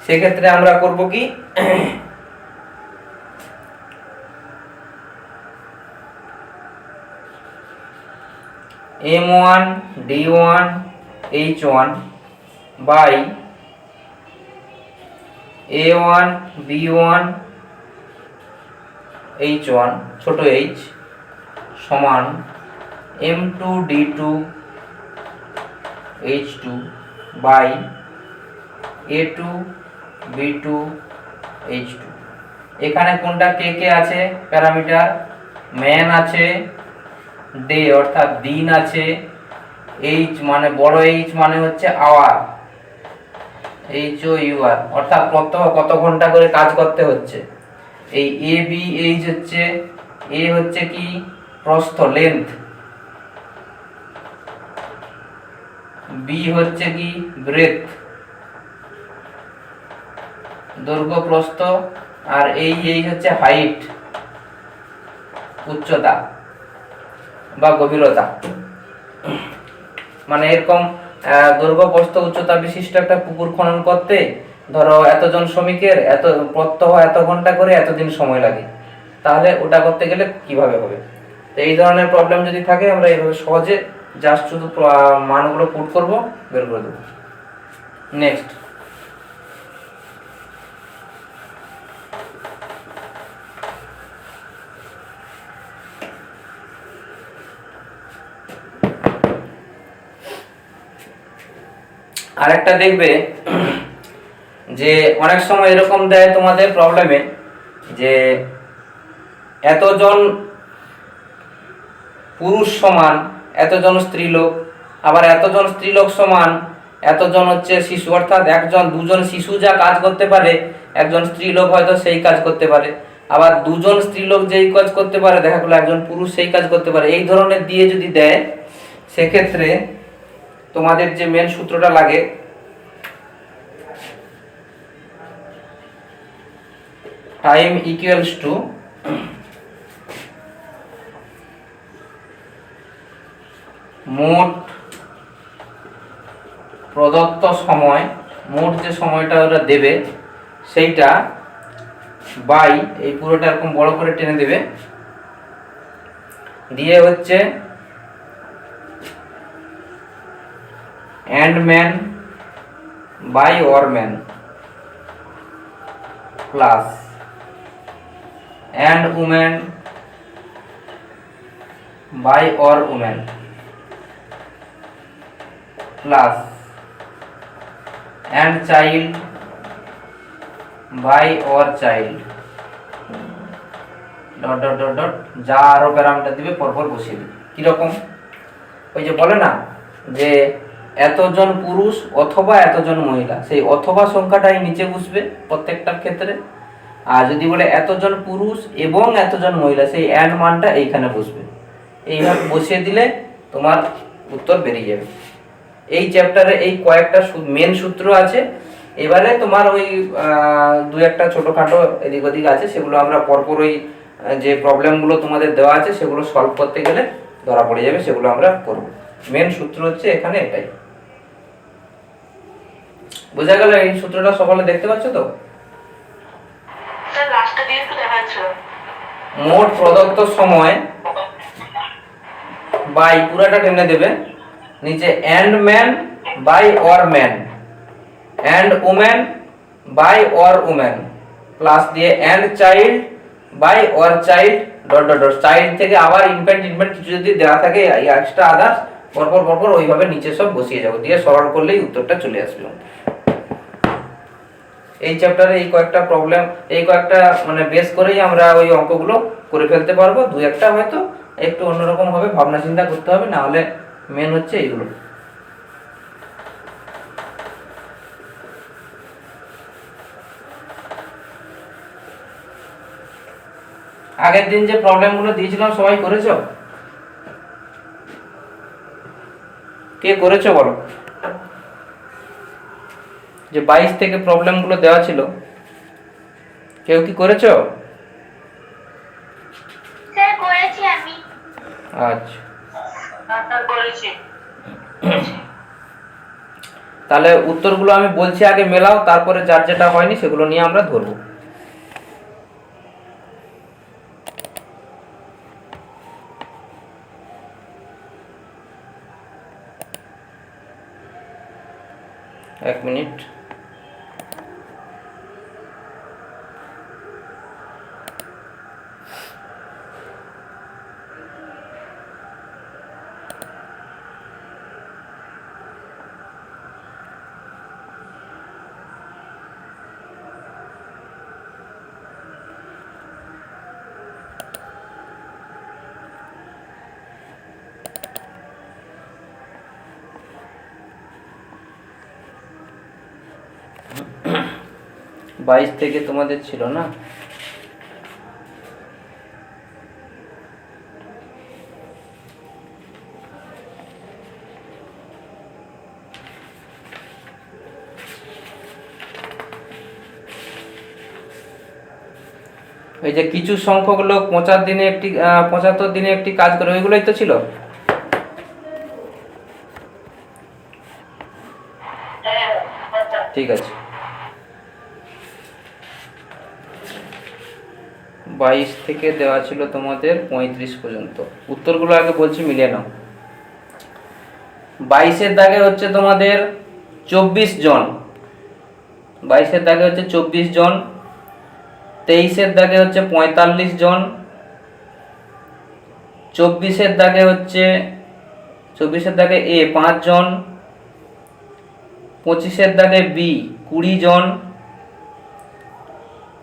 সেক্ষেত্রে আমরা করব কি, M1 D1 H1 by A1 B1 H1 ছোট h সমান M2 D2 H2 by A2 B2 H2। এখানে কোনটা কে কে আছে প্যারামিটার? ম্যান আছে, ডে অর্থাৎ দিন আছে, এইচ মানে বড় এইচ মানে হচ্ছে আওয়ার, HOUR অর্থাৎ কত ঘন্টা করে কাজ করতে হচ্ছে। এই এ বি এইচ হচ্ছে, এ হচ্ছে কি প্রস্থ লেন্থ, বি হচ্ছে কি ব্রেথ দৈর্ঘ্য প্রস্থ, আর এই হচ্ছে হাইট উচ্চতা। বা গভীরতা, মানে এরকম দৈর্ঘ্য প্রস্থ উচ্চতা বিশিষ্ট একটা পুকুর খনন করতে ধরো এতজন শ্রমিকের এত প্রত্যহ এত ঘন্টা করে এতদিন সময় লাগে, তাহলে ওটা করতে গেলে কিভাবে হবে? তো এই ধরনের প্রবলেম যদি থাকে আমরা এইভাবে সহজে জাস্ট শুধু মানগুলো পুট করব, বের করে দেবো। নেক্সট, আরেকটা দেখবে যে অনেক সময় এরকম দেয় তোমাদের প্রবলেমে যে এতজন পুরুষ সমান এতজন স্ত্রীলোক, আবার এতজন স্ত্রীলোক সমান এতজন হচ্ছে শিশু, অর্থাৎ একজন দুজন শিশু যা কাজ করতে পারে একজন স্ত্রীলোক হয়তো সেই কাজ করতে পারে, আবার দুজন স্ত্রীলোক যেই কাজ করতে পারে দেখা গেলো একজন পুরুষ সেই কাজ করতে পারে। এই ধরনের দিয়ে যদি দেয় সেক্ষেত্রে তোমাদের যে মেন সূত্রটা লাগে টাইম ইকুয়ালস টু মোট প্রদত্ত সময়, মোট যে সময়টা ওরা দেবে সেইটা বাই, এই পুরোটা এরকম বড় করে টেনে দেবে, দিয়ে হচ্ছে and man by or man plus and women by or women plus and child by or child dot dot dot dot, যা আরো প্যারামিটার দিবে পরপর বসিয়ে দিবে। কিরকম? ওই যে বলে না যে এতজন পুরুষ অথবা এতজন মহিলা, সেই অথবা সংখ্যাটাই নিচে বসবে প্রত্যেকটার ক্ষেত্রে, আর যদি বলে এতজন পুরুষ এবং এতজন মহিলা সেই এন্ড মানটা এইখানে বসবে। এইভাবে বসিয়ে দিলে তোমার উত্তর বেরিয়ে যাবে। এই চ্যাপ্টারে এই কয়েকটা মেন সূত্র আছে, এবারে তোমার ওই দু একটা ছোটোখাটো এদিক ওদিক আছে, সেগুলো আমরা পরপর ওই যে প্রবলেমগুলো তোমাদের দেওয়া আছে সেগুলো সলভ করতে গেলে ধরা পড়ে যাবে, সেগুলো আমরা করব। মেন সূত্র হচ্ছে এখানে এটাই। বোঝা গেল? এই সূত্রটা সকলে দেখতে পাচ্ছ তো? স্যার লাস্টটা দিয়ে একটু দেখাচ্ছিল। মোট প্রদত্ত সময় বাই পুরাটা টেনে দেবে, নিচে and man by or man, and women by or women plus দিয়ে and child by or child dot dot dot, child থেকে আবার ইনফ্যান্ট কিছু যদি দেওয়া থাকে এক্সট্রা আদার্স পরপর পরপর ওইভাবে নিচে সব বসিয়ে যাবো, দিয়ে সরল করলেই উত্তরটা চলে আসবে। এই চ্যাপ্টারে এই কয়েকটা প্রবলেম, এই কয়েকটা মানে বেস করেই আমরা ওই অঙ্কগুলো করে ফেলতে পারবো। দু একটা হয়তো একটু অন্যরকম হবে, ভাবনা চিন্তা করতে হবে, না হলে মেন হচ্ছে এইগুলো। আগের দিন যে প্রবলেমগুলো দিয়েছিলাম সবাই করেছো? কে করেছো বলো? যে 22 থেকে প্রবলেমগুলো দেওয়া ছিল কেউ কি করেছো? স্যার করেছি আমি। আচ্ছা, স্যার করেছি। তাহলে উত্তরগুলো আমি বলছি আগে মেলাও, তারপরে যার যেটা হয়নি সেগুলো নিয়ে আমরা ধরবো। এক মিনিট। বাইশ থেকে তোমাদের ছিল না? এই যে কিছু সংখ্যক লোক 75 দিনে একটি কাজ করে, ওইগুলোই তো ছিল। ঠিক আছে, 22 থেকে দেওয়া ছিল তোমাদের 35 পর্যন্ত। উত্তরগুলো আগে বলছি, মিলিয়ে নাও। 22-এর দাগে হচ্ছে তোমাদের 24 জন, 22-এর দাগে হচ্ছে 24 জন। 23-এর দাগে হচ্ছে 45 জন। 24-এর দাগে হচ্ছে 24-এর দাগে এ 5 জন। 25-এর দাগে বি 20 জন।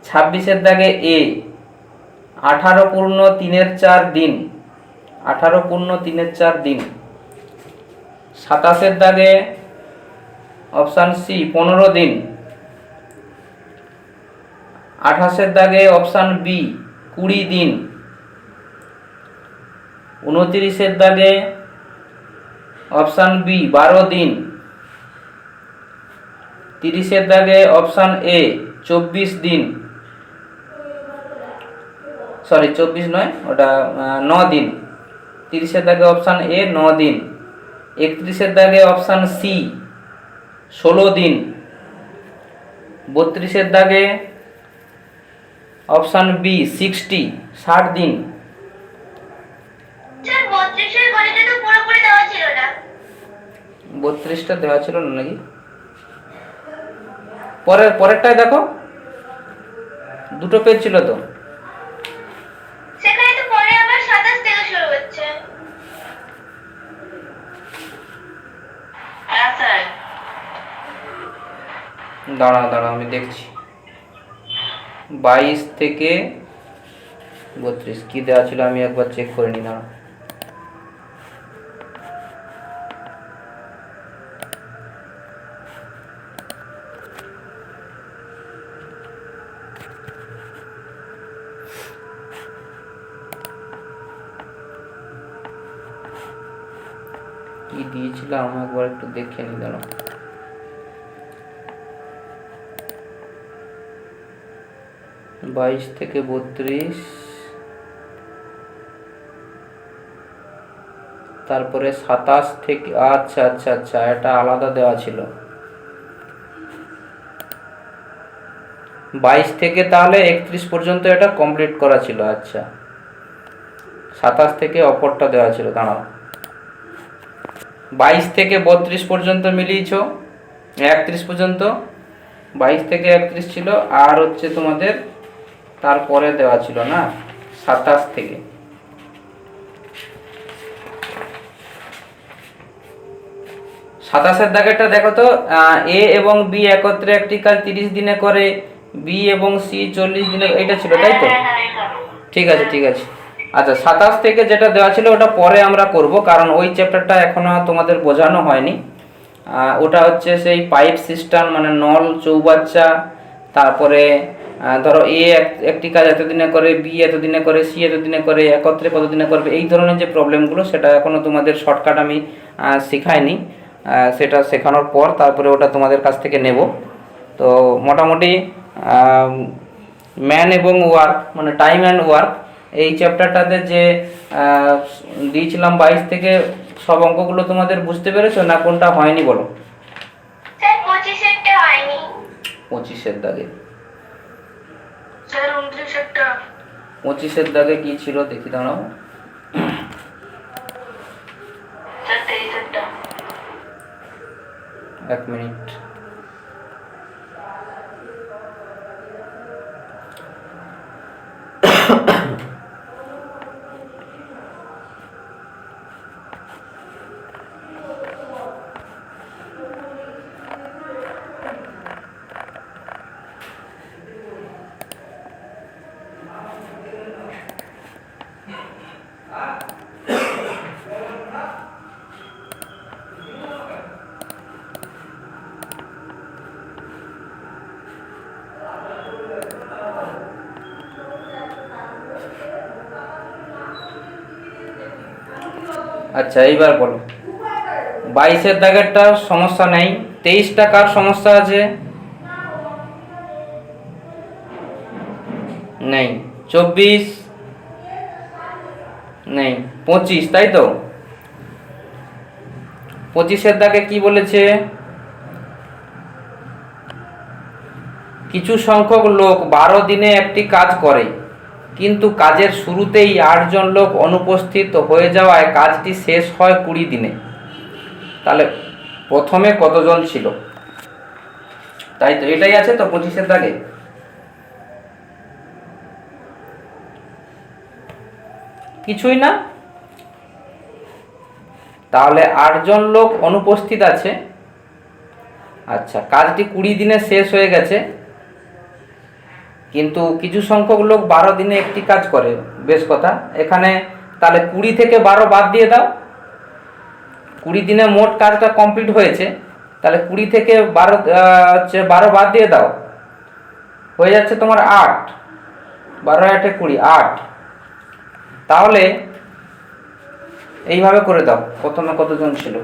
26-এর দাগে এ 18 পূর্ণ 3/4 দিন, 18 পূর্ণ 3/4 দিন। 27-এর দাগে অপশান সি 15 দিন। 28-এর দাগে অপশান বি 20 দিন। 29-এর দাগে অপশান বি 12 দিন। 30-এর দাগে অপশান এ 24 দিন, সরি 24 নয়, ওটা 9 দিন। 30-এর দাগে অপশান এ 9 দিন। 31-এর দাগে অপশান সি 16 দিন। 32-এর দাগে অপশান বি 60 দিন। স্যার 32-এর গণিতে তো পুরোপুরি দেওয়া ছিল না। 32টা দেওয়া ছিল না নাকি? পরেরটায় দেখো, দুটো পেজ ছিল তো। সেখানে তো পরে আবার 27 থেকে শুরু হচ্ছে। হ্যাঁ স্যার। দাঁড়া আমি দেখছি। 22 থেকে 32 কি দেওয়া ছিল আমি একবার চেক করে নি। দাঁড়া, কি দিয়েছিলাম আমি একবার একটু দেখে নি। দাঁড়া, বাইশ থেকে 32, তারপরে 27 থেকে, আচ্ছা এটা আলাদা দেওয়া ছিল। 22 থেকে তাহলে 31 পর্যন্ত এটা কমপ্লিট করা ছিল। আচ্ছা, 27 থেকে অপরটা দেওয়া ছিল। দাঁড়াও, 22 থেকে 32 পর্যন্ত মিলিয়েছ, 31 পর্যন্ত। 22 থেকে 31 ছিল, আর হচ্ছে তোমাদের তারপরে দেওয়া ছিল না 27 থেকে। সাতাশের দাগেরটা দেখো তো, এ এবং বি একত্রে একটি কাজ 30 দিনে করে, বি এবং সি 40 দিনে, এটা ছিল তাই তো? ঠিক আছে। আচ্ছা, 27 থেকে যেটা দেওয়া ছিল ওটা পরে আমরা করব, কারণ ওই চ্যাপ্টারটা এখনো তোমাদের বোঝানো হয়নি। ওটা হচ্ছে সেই পাইপ সিস্টেম, মানে নল চৌবাচ্চা, তারপরে ধরো এ একটি কাজ এতদিনে করে, বি এতদিনে করে, সি এতদিনে করে, একত্রে কতদিনে করবে, এই ধরনের যে প্রবলেমগুলো, সেটা এখনো তোমাদের শর্টকাট আমি শেখাইনি। সেটা শেখানোর পর তারপরে ওটা তোমাদের কাছ থেকে নেব। তো মোটামুটি ম্যান এবং ওয়ার্ক, মানে টাইম অ্যান্ড ওয়ার্ক, এই চ্যাপ্টারটাতে যে দিয়েছিলাম 22 থেকে, সব অঙ্কগুলো তোমাদের বুঝতে পেরেছো না? কোনটা হয়নি বলো? স্যার 25-এরটা হয়নি। 25-এর দাগে, স্যার 29-এরটা। 25-এর দাগে কি ছিল দেখি, দাঁড়াও। স্যার 23-এরটা। 1 মিনিট। আচ্ছা, এইবার বলো, 22-এর দাগেরটা সমস্যা নেই, 23 টাকার সমস্যা আছে? নেই। 24 নেই 25, তাই তো? 25-এর দাগে কি বলেছে? কিছু সংখ্যক লোক 12 দিনে একটি কাজ করে, কিন্তু কাজের শুরুতেই 8 জন লোক অনুপস্থিত হয়ে যাওয়ায় কাজটি শেষ হয় 20 দিনে। তাহলে প্রথমে কতজন ছিল? তাই তো, এটাই আছে তো 25-এর দাগে। কিছুই না, তাহলে 8 জন লোক অনুপস্থিত আছে। আচ্ছা, কাজটি 20 দিনে শেষ হয়ে গেছে, কিন্তু কিছু সংখ্যক লোক 12 দিনে একটি কাজ করে। বেশ কথা, এখানে তাহলে 20 থেকে 12 বাদ দিয়ে দাও। 20 দিনে মোট কাজটা কমপ্লিট হয়েছে, তাহলে 20 থেকে 12 বাদ দিয়ে দাও, হয়ে যাচ্ছে তোমার 8। 12 8 20, 8। তাহলে এইভাবে করে দাও, প্রথমে কতজন ছিল?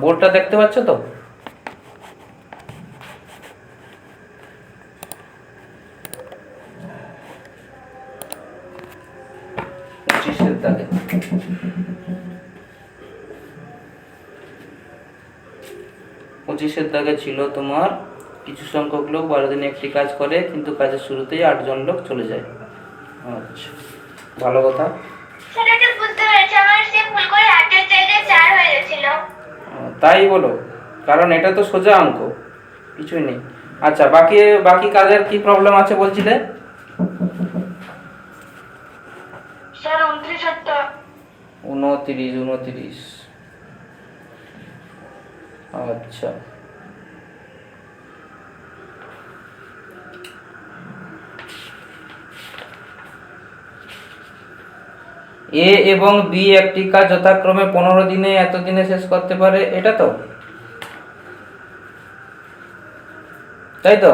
বোর্ডটা দেখতে পাচ্ছ তো? দাগে 25-এর দাগে ছিল তোমার কিছু সংখ্যক লোক 12 দিনে একটি কাজ করে, কিন্তু কাজের শুরুতেই 8 জন লোক চলে যায়। আচ্ছা, ভালো কথা। সেটা তো বুঝতে পেরেছি, আমার সে ভুল করে 8 এর জায়গায় 4 হয়ে গেছিল। তাই বলো, কারণ এটা তো সোজা অঙ্ক, কিছুই নেই। আচ্ছা, বাকি কাজের কি প্রবলেম আছে বলছিলে? স্যার 29 হতো। 29। আচ্ছা, এ এবং বি একটি কাজ যথাক্রমে 15 দিনে এত দিনে শেষ করতে পারে, এটা তো, তাই তো?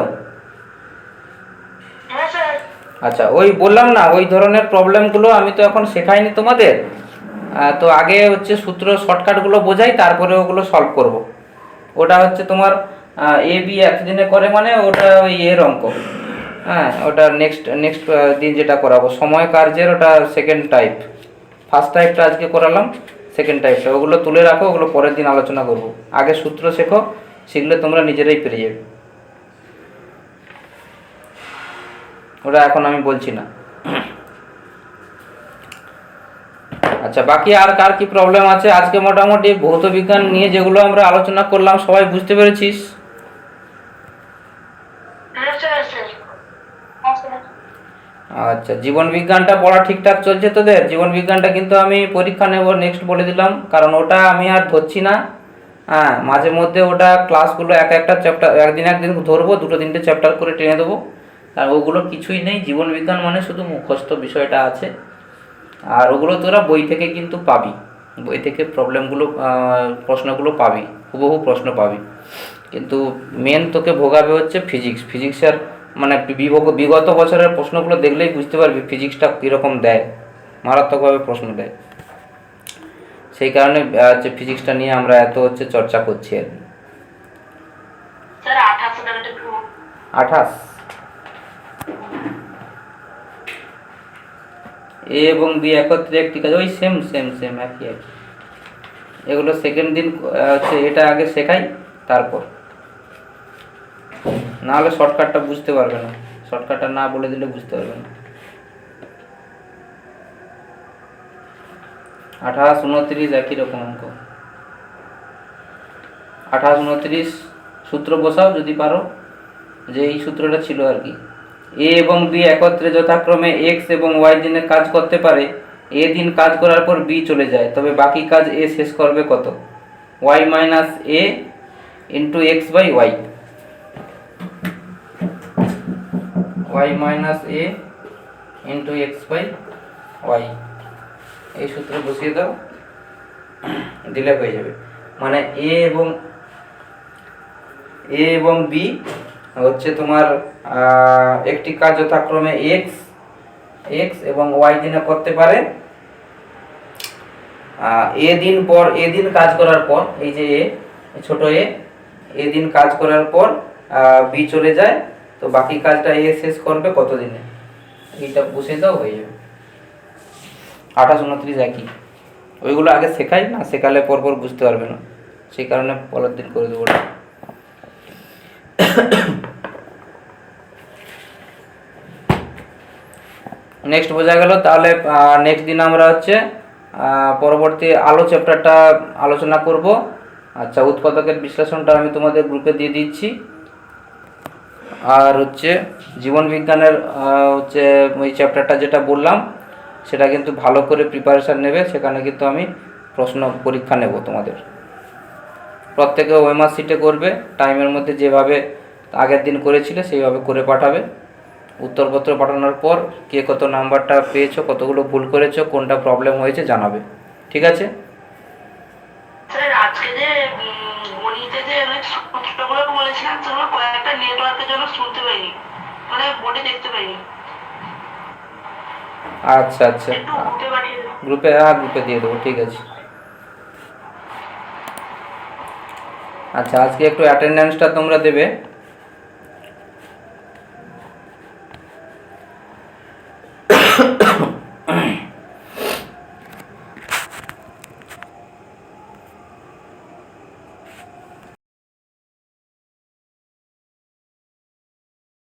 হ্যাঁ স্যার। আচ্ছা, ওই বললাম না, ওই ধরনের প্রবলেমগুলো আমি তো এখন শেখাইনি তোমাদের। তো আগে হচ্ছে সূত্র শর্টকাটগুলো বোঝাই, তারপরে ওগুলো সলভ করব। ওটা হচ্ছে তোমার এ বি একদিনে করে, মানে ওটা ওই এর অঙ্ক। হ্যাঁ, ওটা নেক্সট দিন যেটা করাবো সময় কার্যের, ওটা সেকেন্ড টাইপ। ফার্স্ট টাইপটা আজকে করালাম, সেকেন্ড টাইপটা ওগুলো তুলে রাখো, ওগুলো পরের দিন আলোচনা করব। আগে সূত্র শেখো, শিখলে তোমরা নিজেরাই পেরে যাবে। ওটা এখন আমি বলছি না। আচ্ছা, বাকি আর কার কি প্রবলেম আছে? আজকে মোটামুটি ভৌত বিজ্ঞান নিয়ে যেগুলো আমরা আলোচনা করলাম সবাই বুঝতে পেরেছিস? হ্যাঁ স্যার। আচ্ছা, জীবন বিজ্ঞানটা পড়া ঠিকঠাক চলছে তোদের? জীবন বিজ্ঞানটা কিন্তু আমি পরীক্ষা নেব নেক্সট বলে দিলাম, কারণ ওটা আমি আর ধরছি না। হ্যাঁ, মাঝে মধ্যে ওটা ক্লাসগুলো একটা চ্যাপ্টার একদিন ধরবো, 2-3টে চ্যাপ্টার করে টেনে দেবো। আর ওগুলো কিছুই নেই, জীবন বিজ্ঞান মানে শুধু মুখস্থ বিষয়টা আছে। আর ওগুলো তোরা বই থেকে কিন্তু পাবি, বই থেকে প্রশ্নগুলো পাবি, হুবহু প্রশ্ন পাবি। কিন্তু মেন তোকে ভোগাবে হচ্ছে ফিজিক্সের, মানে বিগত বছরের প্রশ্নগুলো দেখলেই বুঝতে পারবি ফিজিক্সটা কীরকম দেয়, মারাত্মকভাবে প্রশ্ন দেয়। সেই কারণে ফিজিক্সটা নিয়ে আমরা এত চর্চা করছি আর কি। স্যার 28 এ এবং বি একত্রে একটি কাজ, ওই সেম একই। এগুলো সেকেন্ড দিন এটা আগে শেখাই, তারপর না হলে শর্টকাটটা বুঝতে পারবে না, শর্টকাটটা না বলে দিলে বুঝতে পারবে না। 28 29 একই রকম অঙ্ক। 28 29 সূত্র বসাও যদি পারো, যে এই সূত্রটা ছিল আর কি। এ এবং বি একত্রে যথাক্রমে এক্স এবং ওয়াই দিনে কাজ করতে পারে। এ দিন কাজ করার পর বি চলে যায়, তবে বাকি কাজ এ শেষ করবে কত? Y minus A into X by Y. Y minus A into X by Y, এই সূত্র বসিয়ে দাও, দিলে হয়ে যাবে। মানে এ এবং বি হচ্ছে তোমার একটি কাজ যথাক্রমে এক্স এবং ওয়াই দিনে করতে পারে। এ দিন কাজ করার পর, এই যে ছোট এ দিন কাজ করার পর বি চলে যায়, তো বাকি কাজটা এ শেষ করবে কতদিনে, এইটা বসে দাও হয়ে যাবে। 28, 29 একই, ওইগুলো আগে শেখাই না, শেখালে পরপর বুঝতে পারবে না, সেই কারণে পরের দিন করে দেবো। নেক্সট বোঝা গেল। তাহলে নেক্সট দিন আমরা হচ্ছে পরবর্তী আলো চ্যাপ্টারটা আলোচনা করব। আচ্ছা, উৎপাদকের বিশ্লেষণটা আমি তোমাদের গ্রুপে দিয়ে দিচ্ছি। আর হচ্ছে জীবন বিজ্ঞানের হচ্ছে ওই চ্যাপ্টারটা যেটা বললাম সেটা কিন্তু ভালো করে প্রিপারেশান নেবে, সেখানে কিন্তু আমি প্রশ্ন পরীক্ষা নেব তোমাদের। প্রত্যেকে ওএমআর শিটে করবে, টাইমের মধ্যে যেভাবে আগের দিন করেছিলে সেইভাবে করে পাঠাবে। উত্তরপত্র পাঠানোর পর কে কত নাম্বারটা পেয়েছো, কতগুলো ভুল করেছো, কোনটা প্রবলেম হয়েছে জানাবে, ঠিক আছে? স্যার আজকে যে গণিতে যে অনেক সূত্রগুলো বলেছিলাম সেগুলো কয়েকটা নেটওয়ার্কের জন্য শুনতে পাইনি, মানে বোর্ডে দেখতে পাইনি। আচ্ছা আচ্ছা, একটু গ্রুপে পাঠিয়ে দেবো। গ্রুপে দিয়ে দেবো, ঠিক আছে। আচ্ছা, আজকে একটু অ্যাটেন্ডেন্সটা তোমরা দেবে।